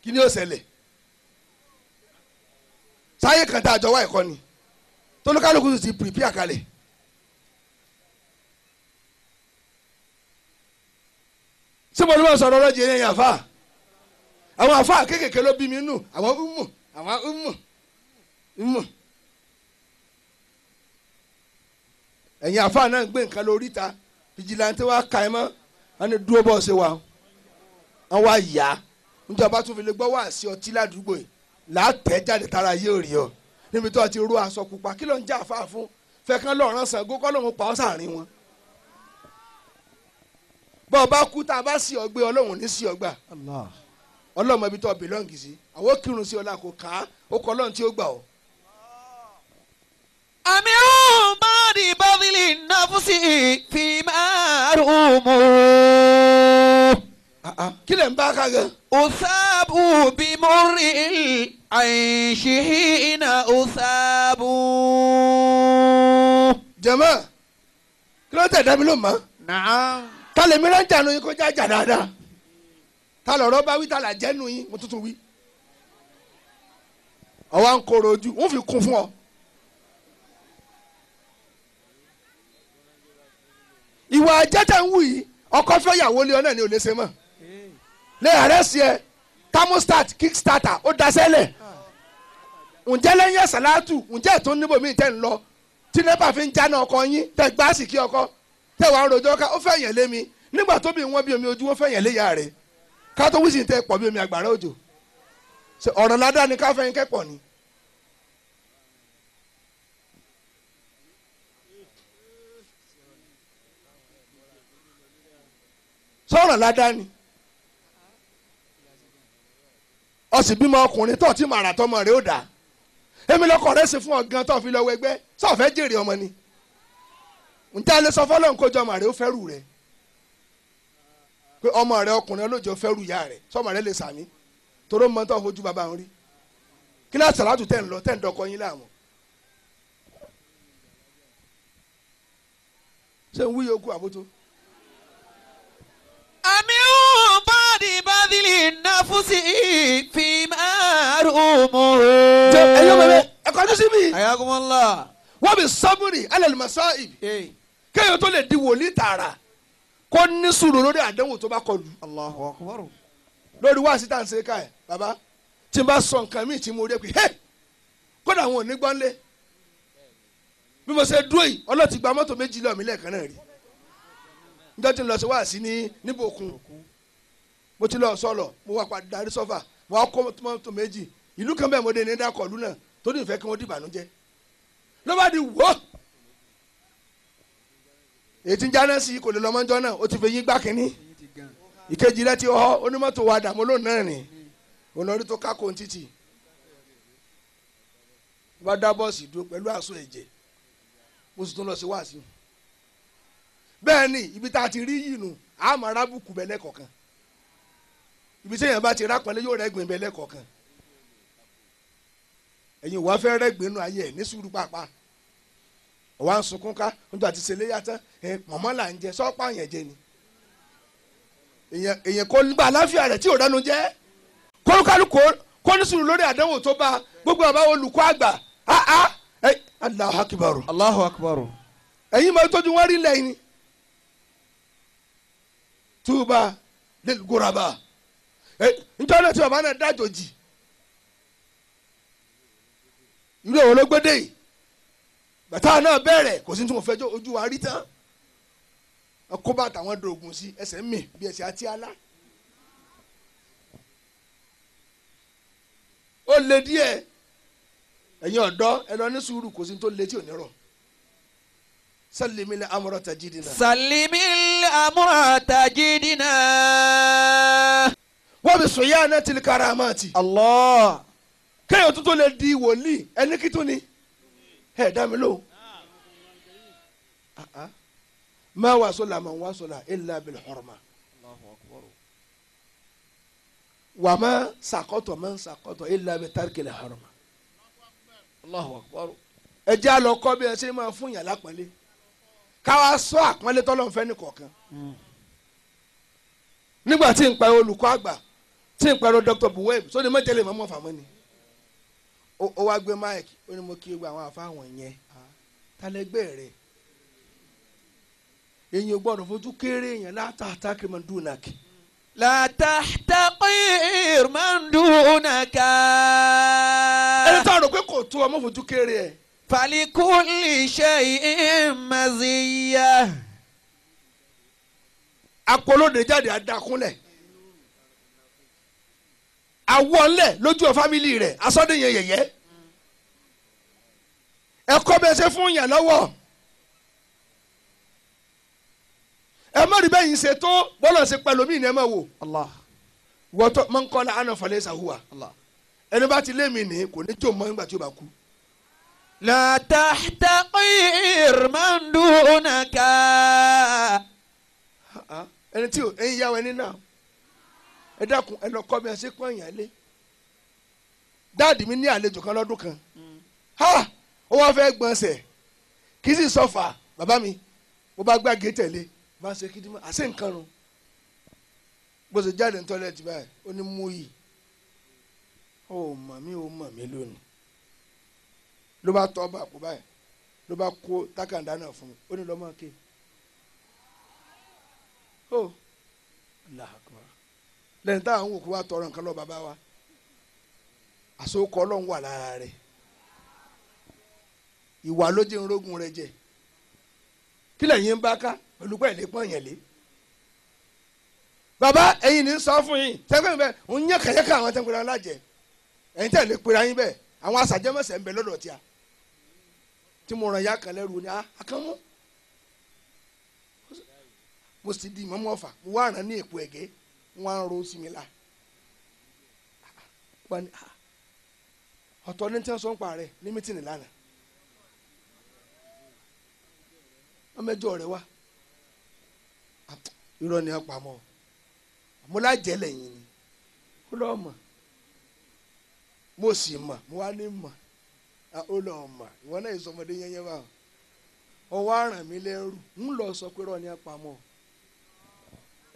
kí ni ó ṣẹlẹ̀ sáyé kan tá a jọ wá ẹ̀kọ́ ni tolúkálùkù ti pìrìpì àkàlẹ̀. ṣé mo ní bá sọ̀rọ̀ ọlọ́jì yẹn àfa àwọn àfa kéékèèké ló bí mi nù àwọn umu ẹ̀yin àfa náà ń gbé nǹkan lórí ta fìjìláńtì wa ka ẹ mọ́ wọn ni dúró bọ́ ṣe wa wọn wá yá níjọba tún fi lè gbọ́ wá sí ọtí ládùúgbò yìí látẹ̀ jáde tara yé òrì ọ níbi tó ti rú aṣọ pupa kí ló ń já àfa fún fẹ́kàn lọ́ọ̀rán Ṣàngó kọ́ lóun pa ọ́ sàárín wọn. bọ́ ọ bá kú tá a bá sí ọgbẹ́ ọlọ́run ní sí ọgbà ọlọ́run ibi tó bìlọ́ǹgì sí àwọn kírun sí ọlá kò ká ó kọ́ ọlọ́run tí ó gbà ọ́ أمن بعد بذل النفس فيما روموا kílẹ̀ ń bá ká gan. أصاب بمر العيش حين أصاب. jẹ̀mọ́ kí ló tẹ̀ dábìlì mọ́. نعم. ta lè mìíràn jà nù yín kó já jà dáadáa. ta lọ̀rọ̀ bá wí ta là jẹ́ nù yín mo tuntun wí. ọwọ́ ń kóró ojú wọ́n fi kún fún ọ. ìwà jẹ́jẹ́ ń wù yìí ọkọ fẹ́ yàwó lé ọ náà ni ò lè ṣe mọ́. lè àrẹ́sì ẹ thermostat kickstarter ó daṣẹ́lẹ̀. ǹjẹ́ lẹ́yìn ẹ̀sálátù ǹjẹ́ ètò níbòmí tẹ́ ń lọ tí nepa fi ń jáná ọkọ yín tẹ́ gbáàsì kí ọkọ tẹ́ wàá rojọ́ ká ó fẹ́ yẹn lé mi nígbà tó bí wọ́n bí omi ojú wọ́n fẹ́ yẹn lé ya rẹ̀ ká tó wíṣìn tẹ́ pọ̀ bí omi àgbàrá òjò ọ̀rọ̀ ládàá ni ká fẹ́ yín kẹ́pọ̀ ni. sọ̀rọ̀ ládàá ni ọ̀sìn bímọ ọkùnrin tó ti màrà tọmọ rẹ̀ ó dà èmi lọkọ rẹ̀ sì fún ọ gan tó fi lọ wẹgbẹ́ sọ̀fẹ́ jèrè ọmọ ni ǹjẹ́ alẹ́ sọ fọlọ́n kó jọ ọmọ rẹ̀ ó fẹ́rù rẹ̀ pé ọmọ rẹ̀ ọkùnrin olóòjọ́ fẹ́rù ìyá rẹ̀ sọmọ rẹ̀ lè sàmí toró mọ tó fojú bàbá ń rí kíláàsì sàlátù tẹ̀ ń lọ tẹ̀ ń dọkọ yín láàmú. ṣé ń wúyẹ okú àbótó. أمن بعد بذل النفس فيما روموا. ẹ̀yọ́ bẹ̀rẹ̀ ẹ̀kọ́ tó síbi. حياكم الله. wọ́n bí sábúrì alẹ́ masáìbì kéèyàn tó lè di wòlíì tààrà kó ní sùúrù lórí àdánwò tó bá kọlù. الله أكبر. lórí wáàsí tá à ń ṣe ká ẹ̀ bàbá tí n bá sọ nǹkan míì tí mo rí ẹ pé hẹ́ kódà àwọn ò ní gbọ́n lé bí mo ṣe dúró yìí ọlọ́ọ̀tì gba mọ́tò méjì lọ́ọ̀ mi lẹ́ẹ̀kan náà rí níjọ́ tí n lọ sí wáàsí ní níbòkun mo ti lọ sọ̀lọ̀ mo wá padà darí sọ́fà mo wá kó mọ́tò méjì ìlú kan bẹ́ẹ̀ mo dé ní dákọ̀ọ́lù náà tó ní ìfẹ́ kí wọ́n dìbànújẹ́ ló bá di wọ́ èyí tí ń jáná sí kò lè lọ́mọ́jọ́ náà ó ti fẹ́ yín gbá kínní ìkejì rẹ ti họ onímọ́tò wa dààmú lónìí náà ni olórí tó kákó títì bá dá bọ́ọ̀sì dúró pẹ̀lú àṣọ ẹ̀jẹ̀ mo sì tún lọ sí wáàsí bẹ́ẹ̀ ni ibi tá a ti rí yìí nù àmọ́ arábùkù bẹ́ẹ̀ lẹ́kọ̀ọ̀kan ibi tí èèyàn bá ti rápọ̀lẹ́ yóò rẹ́gbìn bẹ́ẹ̀ lẹ́kọ̀ọ̀kan ẹ̀yin wàá fẹ́ rẹ́gbìn nù ayé ẹ̀ ní sùúrù pàápàá ọ̀wá ń sunkún ká nítorí àti ṣẹlẹ̀ yàtọ̀ mọ̀mọ́ là ń jẹ sọ́pà yẹn jẹ ni èèyàn kò ní bá aláfíà rẹ̀ tí ò dánu jẹ́ kólúkálùkù kó ní sùúrù lórí àdánwò tó bá gbogbo àbá olùkọ́ àgbà Allahu Akbar. Allahu Akbar. ẹ̀yin máa tọ́jú wọn rí lẹ́yìn túbà lil guraba nítorí náà tí bàbá náà dájọ́ jì irú èwo ló gbédè yìí bàtà náà bẹ̀rẹ̀ kò sí tí mo fẹ́ jọ ojú wa rí tán kó bá tàwọn dògùn sí ẹsẹ̀ mi bí ẹsẹ̀ àti àlá ó lé díẹ̀ ẹ̀yin ọ̀dọ́ ẹ lọ ní sùúrù kò sí tó lé tí ò ní rọ̀ salimil amúra tajidina. salimil amúra tajidina. wọ́n bí sọ̀yà náà tìlí karamati. Allah. kéèyàn tó lè di wòlíì ẹni kí tó ni ẹ dá mi lóhùn. ما وصل من وصل إلا بالحرمة وما سقط من سقط إلا بترك الحرمة الله أكبر ẹ jẹ́ á lọ kọ́ bí ẹ ṣe máa fún yàn lápọ́nlé káwá sọ àpọ́nlé tọ́lọ́run fẹ́ ní kọ̀ọ̀kan nígbà tí n pa olùkọ́ àgbà tí n pa Dr. Buweb sóni mọ́tẹ́lẹ̀ mọ́mọ́ fàmọ́ ni ó wá gbé máìkì ó ní mo kí gbogbo àwọn àfáwọn yẹn tálẹ́gbẹ́ rẹ̀ èyàn gbọ́dọ̀ fojú kéré èyàn látàtàkì man dunaki. la tahtaqir man dunaka. ẹni tó a rò pé kò tó ọmọ fojú kéré ẹ. falikulli shay'in maziyya. apolóde jáde adakunlẹ̀ awọlẹ̀ lójú ọ fámìlì rẹ̀ asọ́dẹ̀yẹ yẹ̀yẹ́ ẹ̀kọ́ bẹ́ẹ̀ ṣe fún yàn lọ́wọ́. ẹ má rí bẹ́ẹ̀ yín ṣe tó bọ́lá ṣe pẹ̀lú mí ni ẹ má wò. wọ́tọ̀ máa ń kọ́ la àná falẹ̀ ṣàhùwà. ẹni bá ti lé mi ní kò ní tó mọ́ nígbà tí ó bá kú. لا تحتقر من دونك. ẹni tí o ẹyin yá wa ẹni náà ẹ dákun ẹ lọ kọ́ mi àṣẹ pọ́n yàn lé dáàdì mi ní àlejò kan lọ́dún kan ó wá fẹ́ gbọ̀nsẹ̀ kì í sì sọ́fà bàbá mi mo bá gbàgé tẹ̀lé bá ń ṣe kí ni mo àṣẹ nǹkan rún bó ṣe jáde ní tọ́lẹ̀tì báyìí ó ní mú yìí ó mọ̀ mí lónìí ló bá tọ́ bàpò báyìí ló bá kó tákàndá náà fún mi ó ní lọ́mọ ké ó làákùrọ̀ lẹ́yìn táwọn òkú wa tọrọ nǹkan lọ bàbá wa àsokọ ọlọ́run wà lára rẹ̀ ìwà ló jẹ́ nrógùn rẹ̀ jẹ kí lẹ́yìn ń bá ká pẹ̀lú pẹ̀lú pọ̀nyẹ̀ lé bàbá ẹ̀yin ní sọ fún yín tẹ́gbẹ́ bẹ́ẹ̀ ń yẹ kẹ̀yẹ́kẹ́ àwọn tẹ́gbẹ́ náà lájẹ ẹ̀yin tẹ̀lé pera yín bẹ́ẹ̀ àwọn asàjẹmọ́sẹ̀ ń bẹ lọ́dọ̀ tíya tí mo ràn ya kan lẹ́rù ni akánmú mo sì di Imam Offa mo wá ràn ní èpo ẹ̀gẹ́ wọn á ro sí mi la ọ̀tọ̀ ní tí wọ́n sọ ń pa rẹ̀ ní mítìnì lánàá wọ́n mẹ́jọ rẹ̀ wá irọ́ ni wọ́n pa mọ́ mo lájẹ́ lẹ́yìn ni ó lọ́ọ́ mọ̀ mo sì mọ̀ mo wá ní mọ̀ ó lọ́ọ́ mọ̀ ìwọ náà ìsọmọdé yẹnyẹn bá ọwọ́ àràn mi lẹ́rù ń lọ sọ pé irọ́ ni wọ́n pa mọ́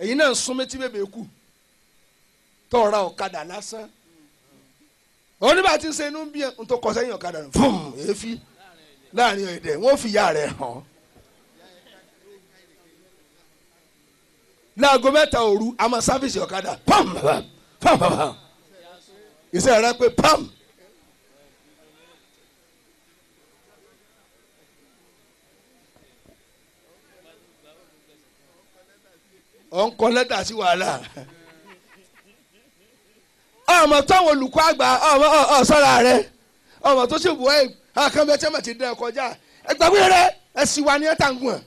ẹ̀yin náà ń sún méjì bèbè kù tọ́ra ọ̀kadà lásán oníbà tí ń ṣe inú bí n tó kọ sẹ́yìn ọ̀kadà nù fún èéfì láàrin ọ̀dẹ̀ wọ́n fi ìyá rẹ̀ hàn láago mẹ́ta òru a máa sáfìsì ọ̀kadà pam pam pam ìṣe rẹ pé pam ọ̀ ń kọ lẹ́tà sí wàhálà ọmọ táwọn olùkọ́ àgbà ọmọ ọ̀sọ́ra rẹ ọmọ tó ṣe wọ ẹ àkànbẹ tí wọn ti dẹ kọjá ẹgbàgbé rẹ ẹsì wa ni ẹ tà ń gùn ẹ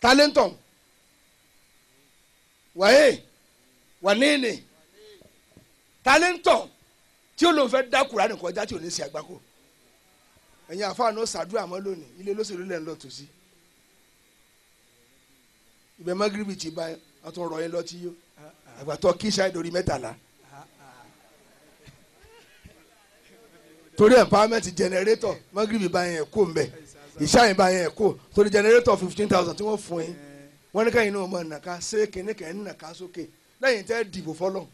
talentom wàyé wàníìnì talentom tí ó lóun fẹ́ dákùrá ní kọjá tí ò ní sí àgbákò ẹ̀yin àfáàní ó ṣàdúrà mọ́ lónìí ilé olóṣèlú lẹ́ ń lọ tòsí ibẹ̀ magrebi ti bá ọtún rọ yín lọ́tí yó àgbàtọ́ kí ṣáà lórí 13 torí empowerment generator magrebi bá yẹn kó mbẹ ìṣáyìn bá yẹn kó torí generator 15,000 tí wọ́n fún yín wọ́n ní káyìn náà mọ̀ nàka ṣé kìnní kẹ́hìn nàka sókè lẹ́yìn tẹ́ dìbò fọlọ́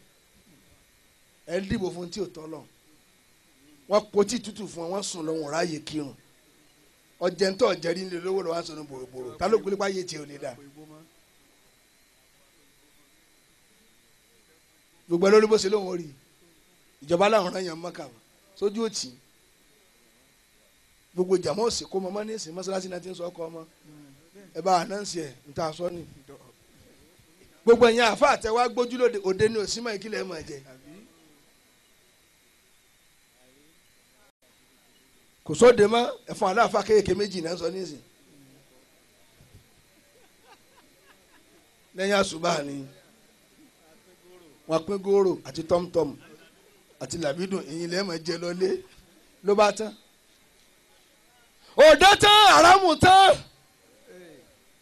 ẹ̀ dìbò fún tí ò tọ́ lọ wọ́n potí tútù fún wọn sùn lọ́wọ́ ráàyè kírun ọ̀jẹ̀ntọ́ ọ̀jẹ̀rí ńlẹ̀ lówó lọ́wọ́ sọ̀nù bòròbòrò ta ló gbélé páyé tiẹ̀ ò lè dà gbogbo ẹ lórí bó ṣe lóun rí ìjọba láwọn ọ̀ràn yẹn mọ́kà sójú òtí gbogbo ìjàmọ́ òsì kó mọ́mọ́ ní ìsìn mọ́sálásí náà ti ń sọ ọkọ ọmọ ẹ bá ànánsì ẹ̀ ń ta aṣọ ni gbogbo ẹ̀yìn àfa àtẹwà gbójúlóde òde ní òsínmọ́ ìkílẹ̀ ẹ̀ mọ̀ ẹ̀jẹ̀ kò sóde mọ́ ẹ̀fọn aláàfà kéèké méjì náà sọ ní ìsìn lẹ́yìn àṣùbà ni wọ́n pín góòrò àti tọ́mtọ́m àti làbídùn èyí lẹ́ẹ̀mọ̀ jẹ lọlé ló bá tán òde tán àràmù tán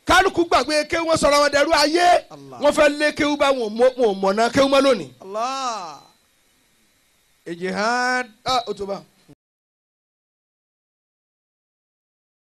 kálukú gbàgbé kéwù wọn sọ̀rọ̀ wọn dẹrú ayé wọn fẹ́ lé kéwù bá wọn ò mọ̀nà kéwù mọ́ lónìí. Allah ejihad ó tó bá